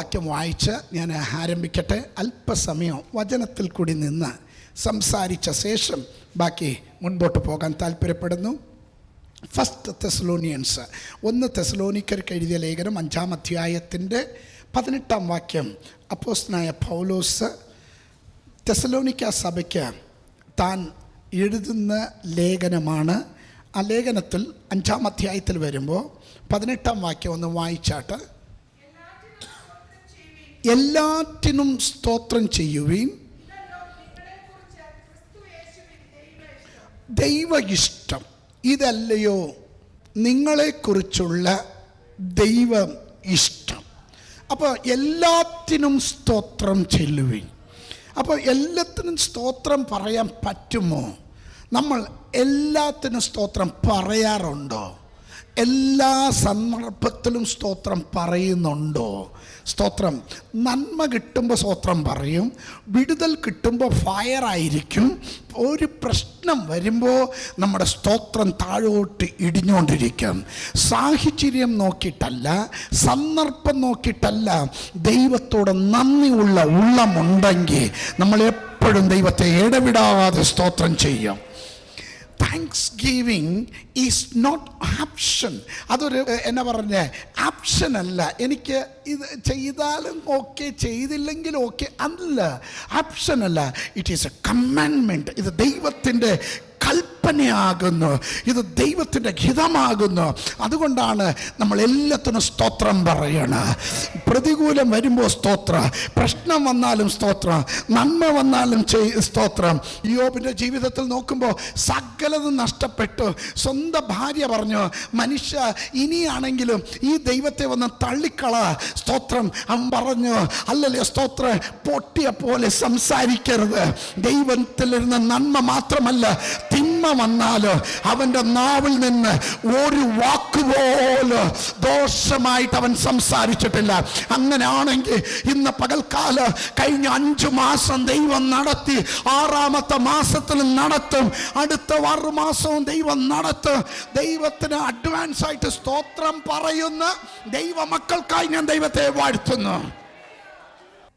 വാക്യം വായിച്ച് ഞാൻ ആരംഭിക്കട്ടെ. അല്പസമയം വചനത്തിൽ കൂടി നിന്ന് സംസാരിച്ച ശേഷം ബാക്കി മുൻപോട്ട് പോകാൻ താല്പര്യപ്പെടുന്നു. ഫസ്റ്റ് തെസ്സലോനിയൻസ് 1 തെസ്സലോനിക്കർക്ക് എഴുതിയ ലേഖനം 5-ാം അധ്യായത്തിൻ്റെ 18-ാം വാക്യം. അപ്പോസ്തലനായ പൗലോസ് തെസ്സലോനിക്ക സഭയ്ക്ക് താൻ എഴുതുന്ന ലേഖനമാണ്. ആ ലേഖനത്തിൽ 5-ാം അധ്യായത്തിൽ വരുമ്പോൾ 18-ാം വാക്യം ഒന്ന് വായിച്ചാട്ട്. എല്ലാറ്റിനും സ്തോത്രം ചെയ്യുവീൻ, ദൈവ ഇഷ്ടം ഇതല്ലയോ നിങ്ങളെക്കുറിച്ചുള്ള ദൈവ ഇഷ്ടം. അപ്പോൾ എല്ലാത്തിനും സ്തോത്രം ചെല്ലുവിൻ. അപ്പോൾ എല്ലാത്തിനും സ്തോത്രം പറയാൻ പറ്റുമോ? നമ്മൾ എല്ലാത്തിനും സ്തോത്രം പറയാറുണ്ടോ? എല്ലാ സന്ദർഭത്തിലും സ്തോത്രം പറയുന്നുണ്ടോ? സ്തോത്രം നന്മ കിട്ടുമ്പോൾ സ്തോത്രം പറയും, വിടുതൽ കിട്ടുമ്പോൾ ഫയറായിരിക്കും. ഒരു പ്രശ്നം വരുമ്പോൾ നമ്മുടെ സ്തോത്രം താഴോട്ട് ഇടിഞ്ഞുകൊണ്ടിരിക്കും. സാഹചര്യം നോക്കിയിട്ടല്ല, സന്ദർഭം നോക്കിയിട്ടല്ല. ദൈവത്തോട് നന്ദിയുള്ള ഉള്ളമുണ്ടെങ്കിൽ നമ്മൾ എപ്പോഴും ദൈവത്തെ ഇടവിടാതെ സ്തോത്രം ചെയ്യും. Thanks giving is not option. അതൊരു എന്നാ പറഞ്ഞ ആപ്ഷൻ അല്ല. എനിക്ക് ഇത് ചെയ്താലും ഓക്കെ, ചെയ്തില്ലെങ്കിലും ഓക്കെ അല്ല, ആപ്ഷൻ അല്ല. It is A commandment. ഇത് ദൈവത്തിൻ്റെ കൽപ്പനയാകുന്നു, ഇത് ദൈവത്തിൻ്റെ ഹിതമാകുന്നു. അതുകൊണ്ടാണ് നമ്മൾ എല്ലാത്തിനും സ്തോത്രം പറയണം. പ്രതികൂലം വരുമ്പോൾ സ്തോത്രം, പ്രശ്നം വന്നാലും സ്തോത്രം, നന്മ വന്നാലും സ്തോത്രം. യോബിൻ്റെ ജീവിതത്തിൽ നോക്കുമ്പോൾ സകലതും നഷ്ടപ്പെട്ടു. സ്വന്തം ഭാര്യ പറഞ്ഞു, മനുഷ്യ ഇനിയാണെങ്കിലും ഈ ദൈവത്തെ വന്ന് തള്ളിക്കള. സ്തോത്രം. അവൻ പറഞ്ഞു, അല്ലല്ലേ സ്തോത്രം, പൊട്ടിയ പോലെ സംസാരിക്കരുത്. ദൈവത്തിലിരുന്ന നന്മ മാത്രമല്ല, തിന്മ വന്നാലോ അവൻ്റെ നാവിൽ നിന്ന് ഒരു വാക്കുപോലും ദോഷമായിട്ട് അവൻ സംസാരിച്ചിട്ടില്ല. അങ്ങനെയാണെങ്കിൽ ഇന്ന് പകൽക്കാല കഴിഞ്ഞ 5 മാസം ദൈവം നടത്തി, 6ാമത്തെ മാസത്തിൽ നടത്തും, അടുത്ത 6 മാസവും ദൈവം നടത്തും. ദൈവത്തിന് അഡ്വാൻസ് ആയിട്ട് സ്തോത്രം പറയുന്ന ദൈവമക്കൾക്കായി ഞാൻ ദൈവത്തെ വാഴ്ത്തുന്നു.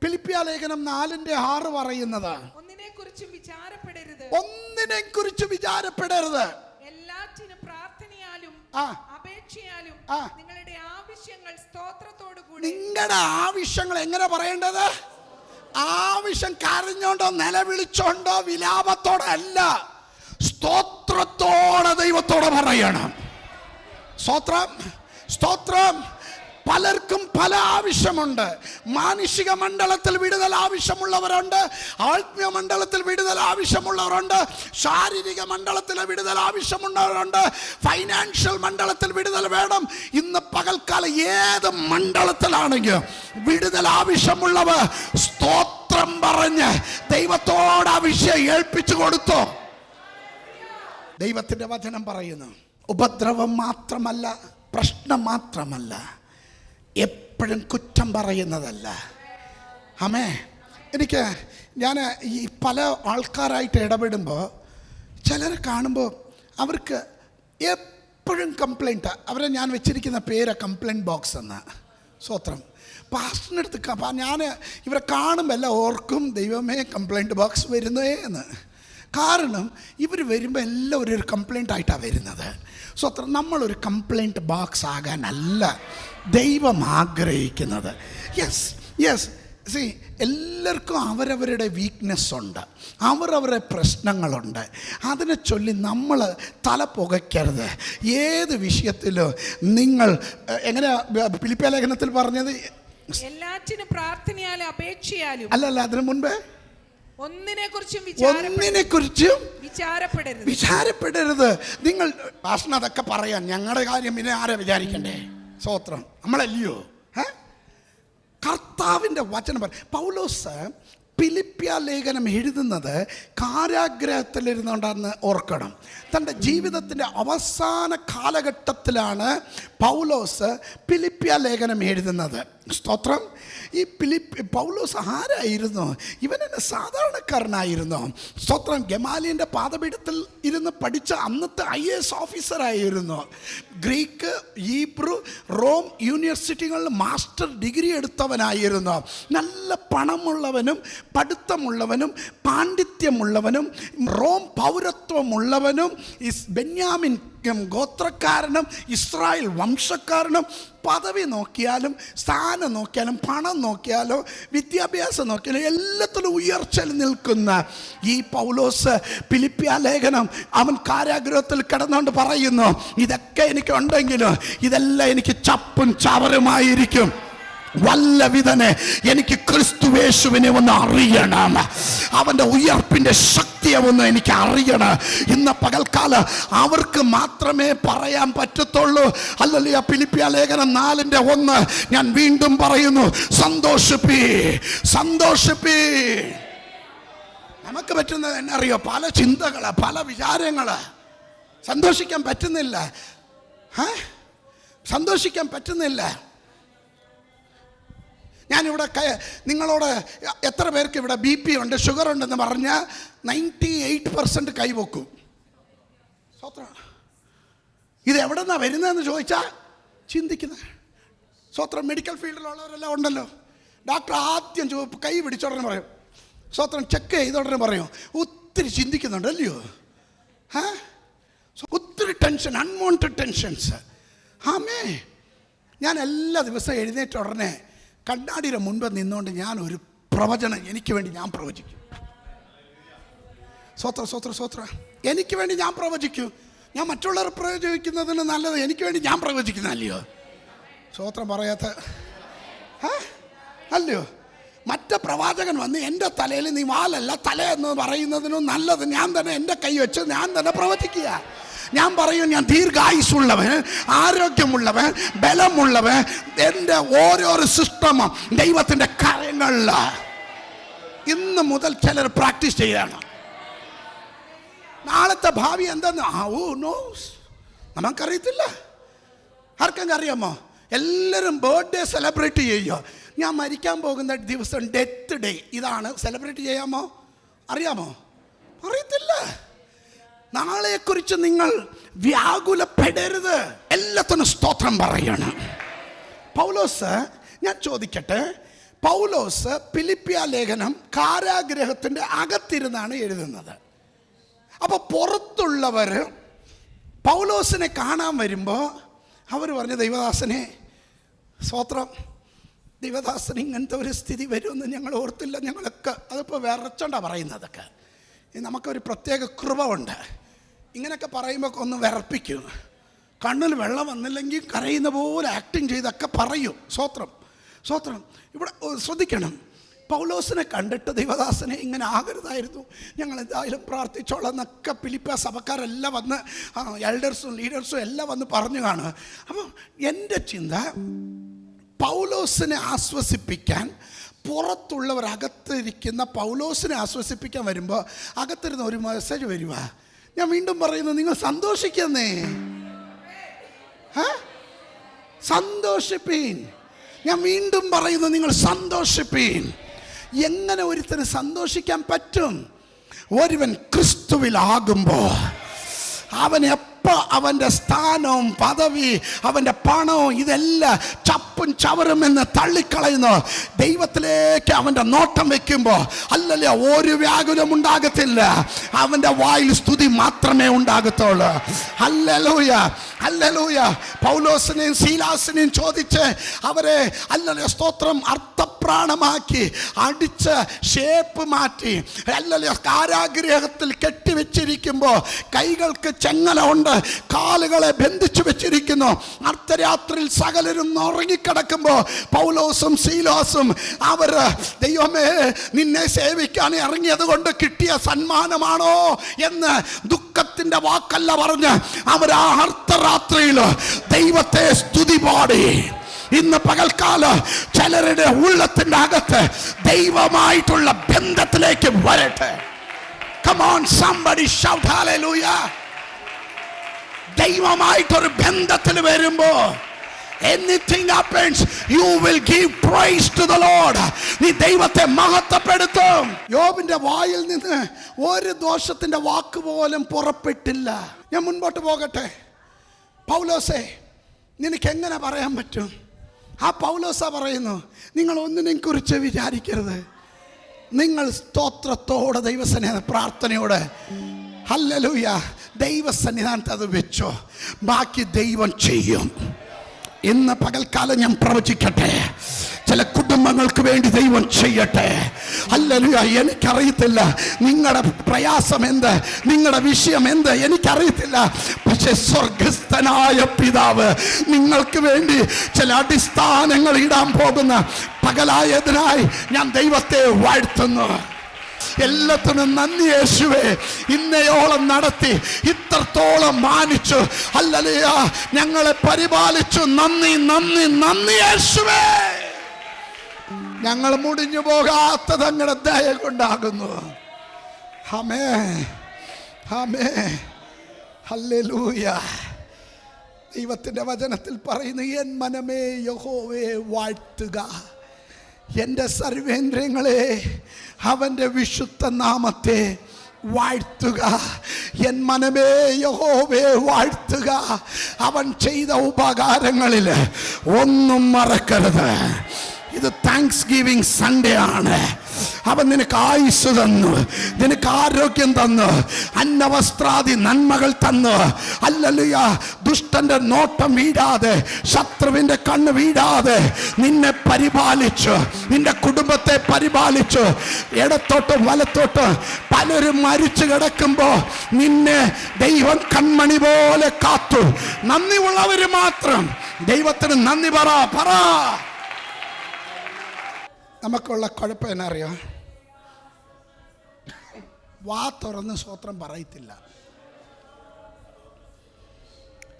ഫിലിപ്പിയ ലേഖനം 4:6 പറയുന്നത്, ഒന്നിനെക്കുറിച്ചും വിചാരപ്പെടരുത്, എല്ലാറ്റിനും പ്രാർത്ഥനയാലും അപേക്ഷയാലും നിങ്ങളുടെ ആവശ്യങ്ങൾ സ്തോത്രത്തോടുകൂടി. നിങ്ങളുടെ ആവശ്യങ്ങൾ എങ്ങനെ പറയേണ്ടത്? ആവശ്യം കരഞ്ഞോണ്ടോ നിലവിളിച്ചോണ്ടോ വിലാപത്തോടെ അല്ല, സ്തോത്രത്തോടെ ദൈവത്തോടെ പറയണം. സ്തോത്രം, സ്തോത്രം. പലർക്കും പല ആവശ്യമുണ്ട്. മാനുഷിക മണ്ഡലത്തിൽ വിടുതൽ ആവശ്യമുള്ളവരുണ്ട്, ആത്മീയ മണ്ഡലത്തിൽ വിടുതൽ ആവശ്യമുള്ളവരുണ്ട്, ശാരീരിക മണ്ഡലത്തിൽ വിടുതൽ ആവശ്യമുള്ളവരുണ്ട്, ഫൈനാൻഷ്യൽ മണ്ഡലത്തിൽ വിടുതൽ വേണം. ഇന്ന് പകൽക്കാലം ഏത് മണ്ഡലത്തിലാണെങ്കിലും വിടുതൽ ആവശ്യമുള്ളവർ സ്തോത്രം പറഞ്ഞ് ദൈവത്തോട് ആ വിഷയം ഏൽപ്പിച്ചു കൊടുത്തു. ദൈവത്തിൻ്റെ വചനം പറയുന്നു, ഉപദ്രവം മാത്രമല്ല, പ്രശ്നം മാത്രമല്ല, എപ്പോഴും കുറ്റം പറയുന്നതല്ല. ആമേ. ഞാൻ ഈ പല ആൾക്കാരായിട്ട് ഇടപെടുമ്പോൾ ചിലരെ കാണുമ്പോൾ അവർക്ക് എപ്പോഴും കംപ്ലൈൻറ്റ്. അവരെ ഞാൻ വെച്ചിരിക്കുന്ന പേര് കംപ്ലൈൻറ്റ് ബോക്സ് എന്ന്. സ്തോത്രം. പാസ്റ്ററിൻ്റെ അടുത്ത് ഞാൻ ഇവരെ കാണുമ്പോൾ എല്ലാം ഓർക്കും, ദൈവമേ കംപ്ലൈൻറ്റ് ബോക്സ് വരുന്നേ എന്ന്. കാരണം ഇവർ വരുമ്പോൾ എല്ലാം ഒരു കംപ്ലൈൻ്റ് ആയിട്ടാണ് വരുന്നത്. സ്തോത്രം. നമ്മളൊരു കംപ്ലൈൻറ്റ് ബോക്സ് ആകാനല്ല ദൈവം ആഗ്രഹിക്കുന്നത്. യെസ് സി, എല്ലാവർക്കും അവരവരുടെ വീക്ക്നെസ് ഉണ്ട്, അവരവരുടെ പ്രശ്നങ്ങളുണ്ട്. അതിനെ ചൊല്ലി നമ്മൾ തല പുകയ്ക്കരുത്. ഏത് വിഷയത്തിലും നിങ്ങൾ എങ്ങനെ ഫിലിപ്പിയ ലേഖനത്തിൽ പറഞ്ഞത്, എല്ലാറ്റിനും പ്രാർത്ഥനയാലും അപേക്ഷയാലും അല്ലല്ല, അതിനു മുൻപേ ഒന്നിനെക്കുറിച്ചും വിചാരപ്പെടരുത്. നിങ്ങൾ ഭാഷണം അതൊക്കെ പറയാൻ ഞങ്ങളുടെ കാര്യം പിന്നെ ആരാ വിചാരിക്കണ്ടേ? സ്തോത്രം. നമ്മളല്ലയോ? കർത്താവിൻ്റെ വചനം പൗലോസ് ഫിലിപ്പിയ ലേഖനം എഴുതുന്നത് കാരാഗ്രഹത്തിലിരുന്നുകൊണ്ടാന്ന് ഓർക്കണം. തൻ്റെ ജീവിതത്തിൻ്റെ അവസാന കാലഘട്ടത്തിലാണ് പൗലോസ് ഫിലിപ്പിയ ലേഖനം എഴുതുന്നത്. സ്തോത്രം. ഈ പൗലോസ് ആരായിരുന്നു? ഇവൻ എന്നെ സാധാരണക്കാരനായിരുന്നു. സ്തോത്രം. ഗമാലിയൻ്റെ പാദപീഠത്തിൽ ഇരുന്ന് പഠിച്ച അന്നത്തെ IAS ഓഫീസറായിരുന്നു. ഗ്രീക്ക്, ഹീബ്രു, റോം യൂണിവേഴ്സിറ്റികളിൽ മാസ്റ്റർ ഡിഗ്രി എടുത്തവനായിരുന്നു. നല്ല പണമുള്ളവനും പഠിത്തമുള്ളവനും പാണ്ഡിത്യമുള്ളവനും റോം പൗരത്വമുള്ളവനും ബെന്യാമിൻ ഗോത്രക്കാരനും ഇസ്രായേൽ വംശക്കാരനും. പദവി നോക്കിയാലും സ്ഥാനം നോക്കിയാലും പണം നോക്കിയാലോ വിദ്യാഭ്യാസം നോക്കിയാലും എല്ലാത്തിലും ഉയർച്ചയിൽ നിൽക്കുന്ന ഈ പൗലോസ് ഫിലിപ്പിയ ലേഖനം അവൻ കാരാഗൃഹത്തിൽ കിടന്നുകൊണ്ട് പറയുന്നു, ഇതൊക്കെ എനിക്ക് ഉണ്ടെങ്കിലും ഇതെല്ലാം എനിക്ക് ചപ്പും ചവറുമായിരിക്കും. വല്ലവിധനെ എനിക്ക് ക്രിസ്തുവേശുവിനെ ഒന്ന് അറിയണം, അവൻ്റെ ഉയർപ്പിൻ്റെ ശക്തിയെ ഒന്ന് എനിക്ക് അറിയണം. ഇന്ന് പകൽക്കാല അവർക്ക് മാത്രമേ പറയാൻ പറ്റത്തുള്ളൂ. അല്ലല്ലോ ഫിലിപ്പിയ ലേഖനം 4:1 ഞാൻ വീണ്ടും പറയുന്നു, സന്തോഷിപ്പി സന്തോഷിപ്പി. നമുക്ക് പറ്റുന്നത് എന്നറിയോ? പല ചിന്തകള്, പല വിചാരങ്ങള്. സന്തോഷിക്കാൻ പറ്റുന്നില്ല, സന്തോഷിക്കാൻ പറ്റുന്നില്ല. ഞാനിവിടെ നിങ്ങളോട് എത്ര പേർക്ക് ഇവിടെ BP ഉണ്ട്, ഷുഗർ ഉണ്ടെന്ന് പറഞ്ഞാൽ 98% കൈവെക്കും. സ്വത്രം. ഇത് എവിടെ നിന്നാണ് വരുന്നതെന്ന് ചോദിച്ചാൽ ചിന്തിക്കുന്നത്. സ്വത്രം. മെഡിക്കൽ ഫീൽഡിലുള്ളവരെല്ലാം ഉണ്ടല്ലോ. ഡോക്ടർ ആദ്യം കൈ പിടിച്ചോടനെ പറയും, സ്വത്രം ചെക്ക് ചെയ്തോടനെ പറയും, ഒത്തിരി ചിന്തിക്കുന്നുണ്ട് അല്ലയോ? ഒത്തിരി ടെൻഷൻ, അൺവാണ്ടഡ് ടെൻഷൻസ്. ആമേ. ഞാൻ എല്ലാ ദിവസവും എഴുന്നേറ്റ ഉടനെ കണ്ണാടിയുടെ മുൻപ് നിന്നുകൊണ്ട് ഞാൻ ഒരു പ്രവചനം എനിക്ക് വേണ്ടി ഞാൻ പ്രവചിക്കും. സ്വത്ര സ്വത്ര സ്വത്ര. എനിക്ക് വേണ്ടി ഞാൻ പ്രവചിക്കും. ഞാൻ മറ്റുള്ളവർ പ്രവചിക്കുന്നതിന് നല്ലത് എനിക്ക് വേണ്ടി ഞാൻ പ്രവചിക്കുന്ന അല്ലയോ? സ്വത്രം പറയാത്ത അല്ലയോ? മറ്റേ പ്രവാചകൻ വന്ന് എൻ്റെ തലയിൽ നീ വാലല്ല തല എന്ന് പറയുന്നതിനും നല്ലത് ഞാൻ തന്നെ എൻ്റെ കൈ വെച്ച് ഞാൻ തന്നെ പ്രവചിക്കുക. ഞാൻ പറയും, ഞാൻ ദീർഘായുസുള്ളവൻ, ആരോഗ്യമുള്ളവൻ, ബലമുള്ളവൻ. എൻ്റെ ഓരോരോ സിസ്റ്റമും ദൈവത്തിൻ്റെ കാര്യങ്ങളിൽ ഇന്ന് മുതൽ ചിലർ പ്രാക്ടീസ് ചെയ്യണം. നാളത്തെ ഭാവി എന്തെന്ന് നമുക്കറിയത്തില്ല. ആർക്കെങ്കിലും അറിയാമോ? എല്ലാവരും ബർത്ത്ഡേ സെലിബ്രേറ്റ് ചെയ്യുക. ഞാൻ മരിക്കാൻ പോകുന്ന ദിവസം ഡെത്ത് ഡേ ഇതാണ് സെലിബ്രേറ്റ് ചെയ്യാമോ? അറിയാമോ? അറിയത്തില്ല. നാളെക്കുറിച്ച് നിങ്ങൾ വ്യാകുലപ്പെടരുത്. എല്ലാത്തിനും സ്തോത്രം പറയണം. പൗലോസ്, ഞാൻ ചോദിക്കട്ടെ, പൗലോസ് ഫിലിപ്പിയ ലേഖനം കാരാഗ്രഹത്തിൻ്റെ അകത്തിരുന്നാണ് എഴുതുന്നത്. അപ്പോൾ പുറത്തുള്ളവർ പൗലോസിനെ കാണാൻ വരുമ്പോൾ അവർ പറഞ്ഞു, ദൈവദാസനെ സ്തോത്രം, ദൈവദാസന് ഇങ്ങനത്തെ ഒരു സ്ഥിതി വരുമെന്ന് ഞങ്ങൾ ഓർത്തില്ല. ഞങ്ങളൊക്കെ അതിപ്പോൾ വിറച്ചോണ്ടാണ് പറയുന്നതൊക്കെ. നമുക്കൊരു പ്രത്യേക കൃപ ഉണ്ട്. ഇങ്ങനെയൊക്കെ പറയുമ്പോൾ ഒന്ന് വിറപ്പിക്കും. കണ്ണിൽ വെള്ളം വന്നില്ലെങ്കിൽ കരയുന്ന പോലെ ആക്ടിങ് ചെയ്തൊക്കെ പറയും. സ്വത്രം സ്വത്രം. ഇവിടെ ശ്രദ്ധിക്കണം, പൗലോസിനെ കണ്ടിട്ട് ദൈവദാസനെ ഇങ്ങനെ ആകരുതായിരുന്നു, ഞങ്ങൾ എന്തായാലും പ്രാർത്ഥിച്ചോളാം എന്നൊക്കെ ഫിലിപ്പിയ സഭക്കാരെല്ലാം വന്ന് എൽഡേഴ്സും ലീഡേഴ്സും എല്ലാം വന്ന് പറഞ്ഞു കാണുക. അപ്പം എൻ്റെ ചിന്ത, പൗലോസിനെ ആശ്വസിപ്പിക്കാൻ പുറത്തുള്ളവർ അകത്തിരിക്കുന്ന പൗലോസിനെ ആശ്വസിപ്പിക്കാൻ വരുമ്പോൾ അകത്തിരുന്ന ഒരു മെസ്സേജ് വരുക. ഞാൻ വീണ്ടും പറയുന്നു, നിങ്ങൾ സന്തോഷിക്കുന്നേ, സന്തോഷിപ്പീൻ. ഞാൻ വീണ്ടും പറയുന്നു, നിങ്ങൾ സന്തോഷിപ്പീൻ. എങ്ങനെ ഒരുത്തന് സന്തോഷിക്കാൻ പറ്റും? ഒരുവൻ ക്രിസ്തുവിലാകുമ്പോൾ അവൻ എപ്പോൾ അവൻ്റെ സ്ഥാനവും പദവി അവൻ്റെ പണവും ഇതെല്ലാം ചപ്പും ചവറും എന്ന് തള്ളിക്കളയുന്നു. ദൈവത്തിലേക്ക് അവൻ്റെ നോട്ടം വെക്കുമ്പോൾ അല്ലല്ലോ ഒരു വ്യാകുലം ഉണ്ടാകത്തില്ല. അവൻ്റെ വായിൽ സ്തുതി മാത്രമേ ഉണ്ടാകത്തുള്ളൂ. Hallelujah hallelujah. പൗലോസിനെയും സീലാസിനെയും ചോദിച്ച് അവരെ അല്ലല്ലോ സ്തോത്രം അർത്ഥപ്രാണമാക്കി അടിച്ച് ഷേപ്പ് മാറ്റി അല്ലല്ലോ കാരാഗ്രഹത്തിൽ കെട്ടിവെച്ചിരിക്കുമ്പോൾ കൈകൾക്ക് ചെങ്ങല ഉണ്ട്, കാലുകളെ ബന്ധിച്ചു വെച്ചിരിക്കുന്നു. അർദ്ധരാത്രിയിൽ സകലരും ഉറങ്ങിക്കിടക്കുമ്പോൾ പൗലോസും സീലാസും അവർ ദൈവമേ നിന്നെ സേവിക്കാൻ ഇറങ്ങിയത് കൊണ്ട് കിട്ടിയ സന്മാനമാണോ എന്ന് ദുഃഖത്തിന്റെ വാക്കല്ല പറഞ്ഞ് അവർ ആ അർദ്ധരാത്രിയിൽ ദൈവത്തെ സ്തുതി പാടി. ഇന്ന് പകൽക്കാലം ചിലരുടെ ഉള്ളത്തിന്റെ അകത്ത് ദൈവമായിട്ടുള്ള ബന്ധത്തിലേക്ക് വരട്ടെ. Come on, somebody shout hallelujah. ദൈവമായിട്ടൊരു ബന്ധത്തിൽ വരുമ്പോ anything happens, you will give praise to the Lord. നീ ദൈവത്തെ മഹത്വപ്പെടുത്തും. യോബിന്റെ വായിൽ നിന്ന് ഒരു ദോഷത്തിന്റെ വാക്ക് പോലും പുറപ്പെട്ടില്ല. ഞാൻ മുൻപോട്ട് പോകട്ടെ. പൗലോസേ, നിനക്ക് എങ്ങനെ പറയാൻ പറ്റും? ആ പൗലോസ പറയുന്നു, നിങ്ങൾ ഒന്നിനെയും കുറിച്ച് വിചാരിക്കരുത്. നിങ്ങൾ സ്തോത്രത്തോടെ ദൈവസന്നിധാന പ്രാർത്ഥനയോടെ ഹല്ലേലൂയ ദൈവസന്നിധാനത്ത് അത് വെച്ചോ. ബാക്കി ദൈവം ചെയ്യും. ഇന്ന് പകൽക്കാലം ഞാൻ പ്രവചിക്കട്ടെ, ചില കുടുംബങ്ങൾക്ക് വേണ്ടി ദൈവം ചെയ്യട്ടെ. ഹല്ലേലൂയ. എനിക്കറിയത്തില്ല നിങ്ങളുടെ പ്രയാസം എന്ത്, നിങ്ങളുടെ വിഷയം എന്ത്, എനിക്കറിയത്തില്ല. പക്ഷെ സ്വർഗസ്ഥനായ പിതാവ് നിങ്ങൾക്ക് വേണ്ടി ചില അടിസ്ഥാനങ്ങൾ ഇടാൻ പോകുന്ന പകലായതിനായി ഞാൻ ദൈവത്തെ വാഴ്ത്തുന്നു. എല്ലാത്തിനും നന്ദി യേശുവേ. ഇന്നയോളം നടത്തി, ഇത്രത്തോളം മാനിച്ചു, ഹല്ലേലൂയ ഞങ്ങളെ പരിപാലിച്ചു. നന്ദി നന്ദി നന്ദി യേശുവേ. ഞങ്ങൾ മുടിഞ്ഞു പോകാത്തത് അങ്ങയുടെ ദയ കൊണ്ടാകുന്നു. ആമേൻ ആമേൻ ഹല്ലേലൂയ. ദൈവത്തിൻ്റെ വചനത്തിൽ പറയുന്നു, എൻ മനമേ യഹോവയെ വാഴ്ത്തുക, എൻ്റെ സർവേന്ദ്രിയങ്ങളെ അവൻ്റെ വിശുദ്ധ നാമത്തെ വാഴ്ത്തുക. എൻ മനമേ യഹോവയെ വാഴ്ത്തുക, അവൻ ചെയ്ത ഉപകാരങ്ങളിൽ ഒന്നും മറക്കരുത്. ഇത് താങ്ക്സ് ഗിവിംഗ് സൺഡേ ആണ്. അവൻ നിനക്ക് ആയുസ് തന്നു, നിനക്ക് ആരോഗ്യം തന്നു, അന്നവസ്ത്രാദി നന്മകൾ തന്നു. ഹല്ലേലൂയ. ദുഷ്ടന്റെ നോട്ടം വീഴാതെ, ശത്രുവിന്റെ കണ്ണ് വീഴാതെ നിന്നെ പരിപാലിച്ചു, നിന്റെ കുടുംബത്തെ പരിപാലിച്ചു. ഇടത്തോട്ടും വലത്തോട്ടും പലരും മരിച്ചു കിടക്കുമ്പോ നിന്നെ ദൈവം കൺമണി പോലെ കാത്തു. നന്ദിയുള്ളവര് മാത്രം ദൈവത്തിന് നന്ദി പറ. നമുക്കുള്ള കുഴപ്പം എന്നറിയോ? വാ തുറന്ന് സ്തോത്രം പറയത്തില്ല.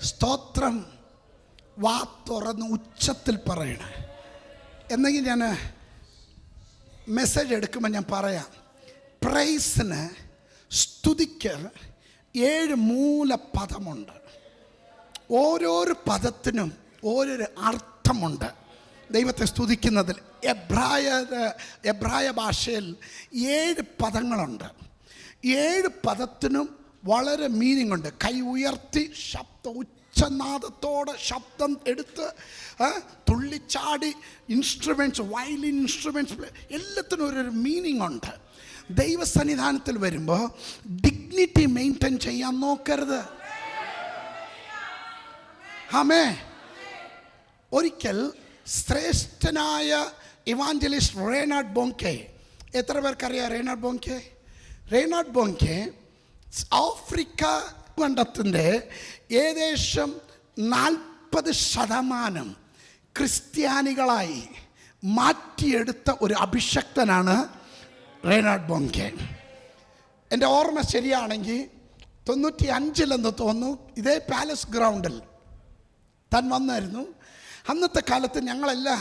സ്തോത്രം വാ തുറന്ന് ഉച്ചത്തിൽ പറയണേ. എന്നെങ്കിൽ ഞാൻ മെസ്സേജ് എടുക്കുമ്പോൾ ഞാൻ പറയാം. പ്രൈസിന്, സ്തുതിക്ക് 7 മൂലപദമുണ്ട്. ഓരോരോ പദത്തിനും ഓരോരോ അർത്ഥമുണ്ട്. ദൈവത്തെ സ്തുതിക്കുന്നതിൽ എബ്രായ ഭാഷയിൽ 7 പദങ്ങളുണ്ട്. 7 പദത്തിനും വളരെ മീനിങ് ഉണ്ട്. കൈ ഉയർത്തി ഉച്ചനാദത്തോടെ ശബ്ദം എടുത്ത് തുള്ളിച്ചാടി ഇൻസ്ട്രുമെൻറ്റ്സ്, വയലിൻ ഇൻസ്ട്രുമെൻറ്റ്സ് എല്ലാത്തിനും ഒരു മീനിങ് ഉണ്ട്. ദൈവസന്നിധാനത്തിൽ വരുമ്പോൾ ഡിഗ്നിറ്റി മെയിൻറ്റെയിൻ ചെയ്യാൻ നോക്കരുത്. ആമേ. ഒരിക്കൽ ശ്രേഷ്ഠനായ ഇവാഞ്ചലിസ്റ്റ് റെയ്നാർഡ് ബോങ്കെ, എത്ര പേർക്കറിയാം റെയ്നാർഡ് ബോങ്കെ ആഫ്രിക്ക ഖണ്ഡത്തിൻ്റെ ഏകദേശം 40% ക്രിസ്ത്യാനികളായി മാറ്റിയെടുത്ത ഒരു അഭിഷക്തനാണ് റെയ്നാർഡ് ബോങ്കെ. എൻ്റെ ഓർമ്മ ശരിയാണെങ്കിൽ 95 തോന്നുന്നു, ഇതേ പാലസ് ഗ്രൗണ്ടിൽ താൻ വന്നായിരുന്നു. അന്നത്തെ കാലത്ത് ഞങ്ങളെല്ലാം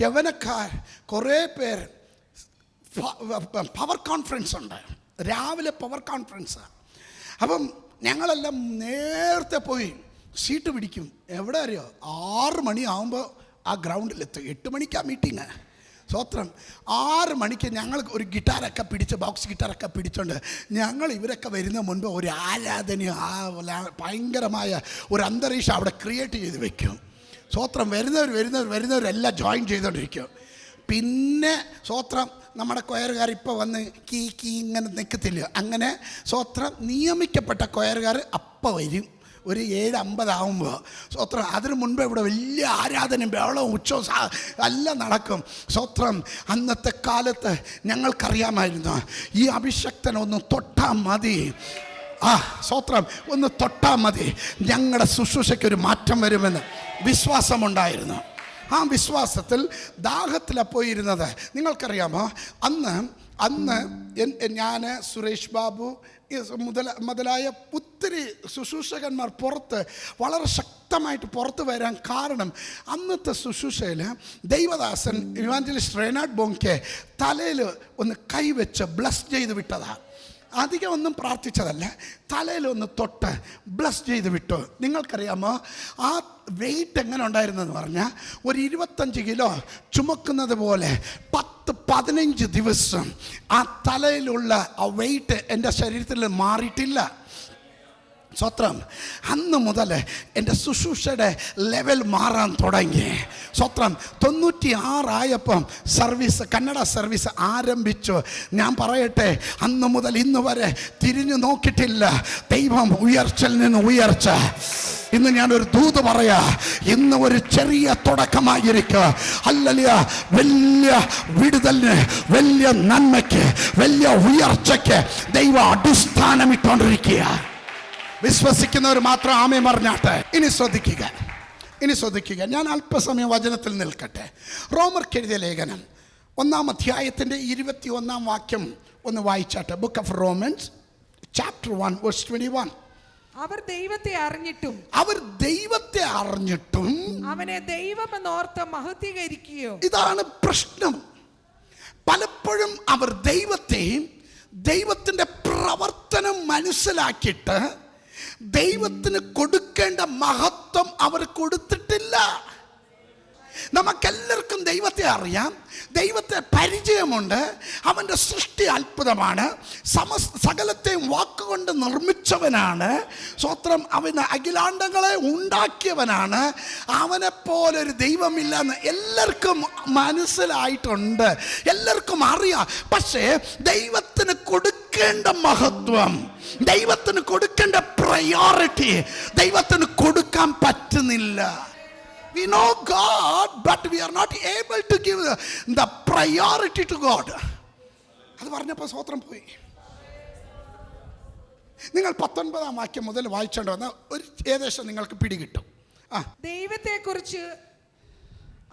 യവനക്കാർ കുറേ പേർ പവർ കോൺഫറൻസ് ഉണ്ട്, രാവിലെ പവർ കോൺഫറൻസാണ്. അപ്പം ഞങ്ങളെല്ലാം നേരത്തെ പോയി സീറ്റ് പിടിക്കും. എവിടെ അറിയോ? 6 മണിയാകുമ്പോൾ ആ ഗ്രൗണ്ടിലെത്തും. 8 മണിക്കാണ് മീറ്റിങ്. സ്തോത്രം. 6 മണിക്ക് ഞങ്ങൾ ഒരു ഗിറ്റാറൊക്കെ പിടിച്ച്, ബോക്സ് ഗിറ്റാറൊക്കെ പിടിച്ചുകൊണ്ട് ഞങ്ങൾ ഇവരൊക്കെ വരുന്ന മുൻപ് ഒരു ആരാധനയും ഭയങ്കരമായ ഒരു അന്തരീക്ഷം അവിടെ ക്രിയേറ്റ് ചെയ്ത് വെക്കും. സ്തോത്രം. വരുന്നവരെല്ലാം ജോയിൻ ചെയ്തുകൊണ്ടിരിക്കും. പിന്നെ സ്തോത്രം നമ്മുടെ കൊയറുകാർ ഇപ്പോൾ വന്ന് കീ ഇങ്ങനെ നിൽക്കത്തില്ല. അങ്ങനെ സ്തോത്രം നിയമിക്കപ്പെട്ട കൊയറുകാർ അപ്പം വരും. ഒരു 7:50 ആകുമ്പോൾ സ്തോത്രം. അതിനു മുൻപ് ഇവിടെ വലിയ ആരാധനയും ബഹളവും ഉത്സവം എല്ലാം നടക്കും. സ്തോത്രം. അന്നത്തെ കാലത്ത് ഞങ്ങൾക്കറിയാമായിരുന്നു, ഈ അഭിഷക്തൻ ഒന്ന് തൊട്ടാൽ മതി, സ്തോത്രം, ഒന്ന് തൊട്ടാൽ മതി, ഞങ്ങളുടെ ശുശ്രൂഷയ്ക്കൊരു മാറ്റം വരുമെന്ന് വിശ്വാസമുണ്ടായിരുന്നു. ആ വിശ്വാസത്തിൽ ദാഹത്തിലാണ് പോയിരുന്നത്. നിങ്ങൾക്കറിയാമോ, അന്ന് ഞാൻ, സുരേഷ് ബാബു മുതലായ ഒത്തിരി ശുശ്രൂഷകന്മാർ വളരെ ശക്തമായിട്ട് പുറത്ത് വരാൻ കാരണം, അന്നത്തെ ശുശ്രൂഷയിൽ ദൈവദാസൻ ഇവാഞ്ചലിസ്റ്റ് റെയ്നാർഡ് ബോങ്കെ തലയിൽ ഒന്ന് കൈവച്ച് ബ്ലസ് ചെയ്ത് വിട്ടതാണ്. അധികം ഒന്നും പ്രാർത്ഥിച്ചതല്ല, തലയിലൊന്ന് തൊട്ട് ബ്ലസ് ചെയ്ത് വിട്ടു. നിങ്ങൾക്കറിയാമോ ആ വെയിറ്റ് എങ്ങനെ ഉണ്ടായിരുന്നെന്ന് പറഞ്ഞാൽ, ഒരു 25 കിലോ ചുമക്കുന്നത് പോലെ 10-15 ദിവസം ആ തലയിലുള്ള ആ വെയിറ്റ് എൻ്റെ ശരീരത്തിൽ മാറിയിട്ടില്ല. സ്വത്രം. അന്ന് മുതൽ എൻ്റെ ശുശ്രൂഷയുടെ ലെവൽ മാറാൻ തുടങ്ങി. സ്വത്രം. 96 സർവീസ്, കന്നഡ സർവീസ് ആരംഭിച്ചു. ഞാൻ പറയട്ടെ, അന്ന് മുതൽ ഇന്ന് വരെ തിരിഞ്ഞു നോക്കിയിട്ടില്ല. ദൈവം ഉയർച്ചയിൽ നിന്ന് ഉയർച്ച. ഇന്ന് ഞാനൊരു ദൂത് പറയാ, ഇന്ന് ഒരു ചെറിയ തുടക്കമായിരിക്കുക. ഹല്ലേലൂയ. വലിയ വിടുതലിന്, വലിയ നന്മയ്ക്ക്, വലിയ ഉയർച്ചയ്ക്ക് ദൈവം അടിസ്ഥാനമിട്ടുകൊണ്ടിരിക്കുക. വിശ്വസിക്കുന്നവർ മാത്രം ആമേൻ പറഞ്ഞാട്ടെ. ഇനി ശ്രദ്ധിക്കുക. ഞാൻ അല്പസമയം വചനത്തിൽ നിൽക്കട്ടെ. റോമർക്ക് എഴുതിയ ലേഖനം 1-ാം അധ്യായത്തിൻ്റെ 21-ാം വാക്യം ഒന്ന് വായിച്ചാട്ടെ. Book of Romans chapter 1 verse 21. അവർ ദൈവത്തെ അറിഞ്ഞിട്ടും അവനെ ദൈവമെന്നോർത്ത് മഹത്വീകരിക്കുകയോ. ഇതാണ് പ്രശ്നം. പലപ്പോഴും അവർ ദൈവത്തെയും ദൈവത്തിൻ്റെ പ്രവർത്തനം മനസ്സിലാക്കിയിട്ട് ദൈവത്തിന് കൊടുക്കേണ്ട മഹത്വം അവർ കൊടുത്തിട്ടില്ല. നമുക്കെല്ലാവർക്കും ദൈവത്തെ അറിയാം, ദൈവത്തെ പരിചയമുണ്ട്. അവൻ്റെ സൃഷ്ടി അത്ഭുതമാണ്, സകലത്തെയും വാക്കുകൊണ്ട് നിർമ്മിച്ചവനാണ്. സ്വത്രം. അവന് അഖിലാണ്ടങ്ങളെ ഉണ്ടാക്കിയവനാണ്. അവനെപ്പോലൊരു ദൈവമില്ലെന്ന് എല്ലാവർക്കും മനസ്സിലായിട്ടുണ്ട്, എല്ലാവർക്കും അറിയാം. പക്ഷേ ദൈവത്തിന് കൊടുക്കേണ്ട മഹത്വം, ദൈവത്തിന് കൊടുക്കേണ്ട പ്രയോറിറ്റി ദൈവത്തിന് കൊടുക്കാൻ പറ്റുന്നില്ല. We know God, but we are not able to give the priority to God. അത് പറഞ്ഞപ്പോൾ സ്വത്രം പോയി. നിങ്ങൾ 19-ാം വാക്യം മുതൽ വായിച്ചോണ്ട് വന്ന ഒരു ഏകദേശം നിങ്ങൾക്ക് പിടികിട്ടും. ദൈവത്തെക്കുറിച്ച്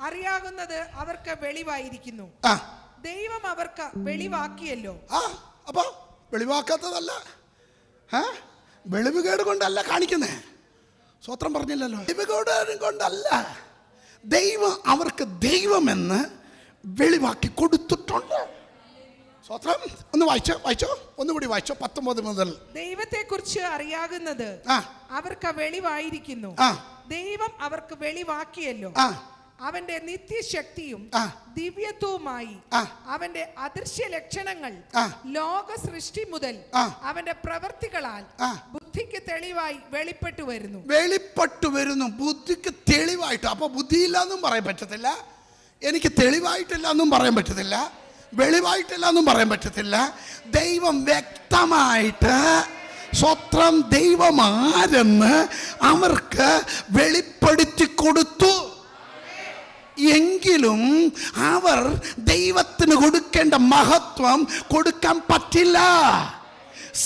അറിയാകുന്നത് അവർക്ക് വെളിവായിരിക്കുന്നു, ദൈവം അവർക്ക് വെളിവാക്കിയല്ലോ. അപ്പൊ വെളിവാക്കാത്തതല്ല, വെളിവുകേട് കൊണ്ടല്ല കാണിക്കുന്നേ. സ്വത്രം പറഞ്ഞില്ലല്ലോ. ദൈവകേട് കൊണ്ടല്ല, ദൈവം അവർക്ക് ദൈവമെന്ന് വെളിവാക്കി കൊടുത്തിട്ടുണ്ട്. സ്വത്രം. ഒന്ന് വായിച്ചോ, ഒന്നുകൂടി വായിച്ചോ. 19 മുതൽ. ദൈവത്തെക്കുറിച്ച് അറിയാകുന്നത് അവർക്ക് വെളിവായിരിക്കുന്നു, ദൈവം അവർക്ക് വെളിവാക്കിയല്ലോ. അവന്റെ നിത്യശക്തിയും ദിവ്യത്വവുമായി അവന്റെ അദൃശ്യ ലക്ഷണങ്ങൾ ലോക സൃഷ്ടി മുതൽ അവന്റെ പ്രവൃത്തികളാൽ ബുദ്ധിക്ക് തെളിവായി വെളിപ്പെട്ടു വരുന്നു. ബുദ്ധിക്ക് തെളിവായിട്ട്. അപ്പൊ ബുദ്ധിയില്ല എന്നും പറയാൻ പറ്റത്തില്ല, എനിക്ക് തെളിവായിട്ടില്ല എന്നും പറയാൻ പറ്റത്തില്ല, വെളിവായിട്ടില്ല എന്നും പറയാൻ പറ്റത്തില്ല. ദൈവം വ്യക്തമായിട്ട് സ്വത്രം ദൈവം ആരെന്ന് അവർക്ക് വെളിപ്പെടുത്തി കൊടുത്തു. എങ്കിലും അവർ ദൈവത്തിന് കൊടുക്കേണ്ട മഹത്വം കൊടുക്കാൻ പറ്റില്ല.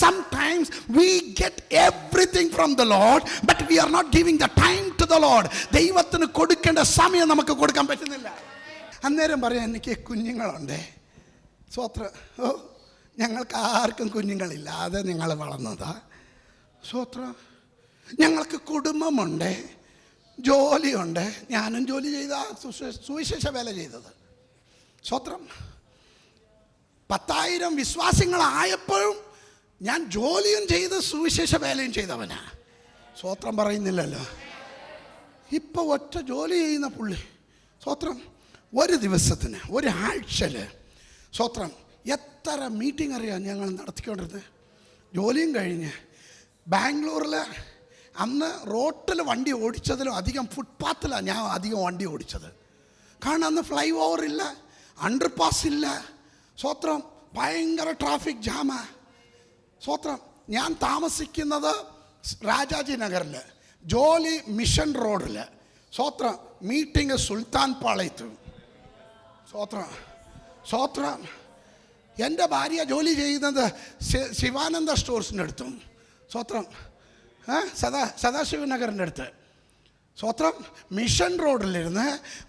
Sometimes we get everything from the Lord, but we are not giving the time to the Lord. ദൈവത്തിന് കൊടുക്കേണ്ട സമയം നമുക്ക് കൊടുക്കാൻ പറ്റുന്നില്ല. അന്നേരം പറയാം, എനിക്ക് കുഞ്ഞുങ്ങളുണ്ട്. സ്വത്രം. ഞങ്ങൾക്ക് ആർക്കും കുഞ്ഞുങ്ങളില്ലാതെ ഞങ്ങൾ വളർന്നതാ. സ്വത്രം. ഞങ്ങൾക്ക് കുടുംബമുണ്ട്, ജോലിയുണ്ട്. ഞാനും ജോലി ചെയ്ത സുവിശേഷ വേല ചെയ്തത്. സ്വത്രം. 10,000 വിശ്വാസികളായപ്പോഴും ഞാൻ ജോലിയും ചെയ്ത് സുവിശേഷ വേലയും ചെയ്തവനാ. സ്വത്രം പറയുന്നില്ലല്ലോ. ഇപ്പൊ ഒറ്റ ജോലി ചെയ്യുന്ന പുള്ളി. സ്വത്രം. ഒരു ദിവസത്തിന്, ഒരാഴ്ചയിൽ സ്വത്രം എത്ര മീറ്റിംഗ് അറിയാം ഞങ്ങൾ നടത്തിക്കൊണ്ടിരുന്നത്. ജോലിയും കഴിഞ്ഞ് ബാംഗ്ലൂരിൽ അന്ന് റോട്ടിൽ വണ്ടി ഓടിച്ചതിലും അധികം ഫുട്പാത്തിലാണ് ഞാൻ അധികം വണ്ടി ഓടിച്ചത്. കാരണം അന്ന് ഫ്ലൈ ഓവർ ഇല്ല, അണ്ടർ പാസ് ഇല്ല. സ്വത്രം. ഭയങ്കര ട്രാഫിക് ജാമാ. സ്വത്രം. ഞാൻ താമസിക്കുന്നത് രാജാജി നഗറിൽ, ജോലി മിഷൻ റോഡിൽ. സ്വത്രം. മീറ്റിംഗ് സുൽത്താൻ പാളയത്ത്. സ്വത്രം. എൻ്റെ ഭാര്യ ജോലി ചെയ്യുന്നത് ശിവാനന്ദ സ്റ്റോഴ്സിൻ്റെ അടുത്തും. സ്വത്രം. സദാശിവനഗറിൻ്റെ അടുത്ത്. സ്വത്രം മിഷൻ റോഡിലിരുന്ന്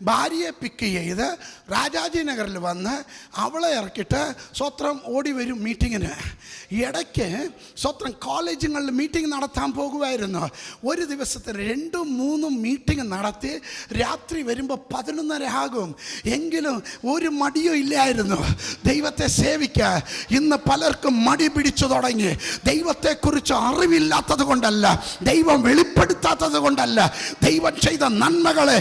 ഭാര്യയെ പിക്ക് ചെയ്ത് രാജാജി നഗറിൽ വന്ന് അവളെ ഇറക്കിയിട്ട് സ്വത്രം ഓടി വരും മീറ്റിങ്ങിന്. ഇടയ്ക്ക് സ്വത്രം കോളേജുകളിൽ മീറ്റിംഗ് നടത്താൻ പോകുമായിരുന്നു. ഒരു ദിവസത്തിന് 2-3 മീറ്റിംഗ് നടത്തി രാത്രി വരുമ്പോൾ 11:30 ആകും. എങ്കിലും ഒരു മടിയും ഇല്ലായിരുന്നു ദൈവത്തെ സേവിക്കാൻ. ഇന്ന് പലർക്കും മടി പിടിച്ചു തുടങ്ങി. ദൈവത്തെക്കുറിച്ച് അറിവില്ലാത്തത് കൊണ്ടല്ല, ദൈവം വെളിപ്പെടുത്താത്തത് കൊണ്ടല്ല, ദൈവം ചെയ്ത നന്മകളെ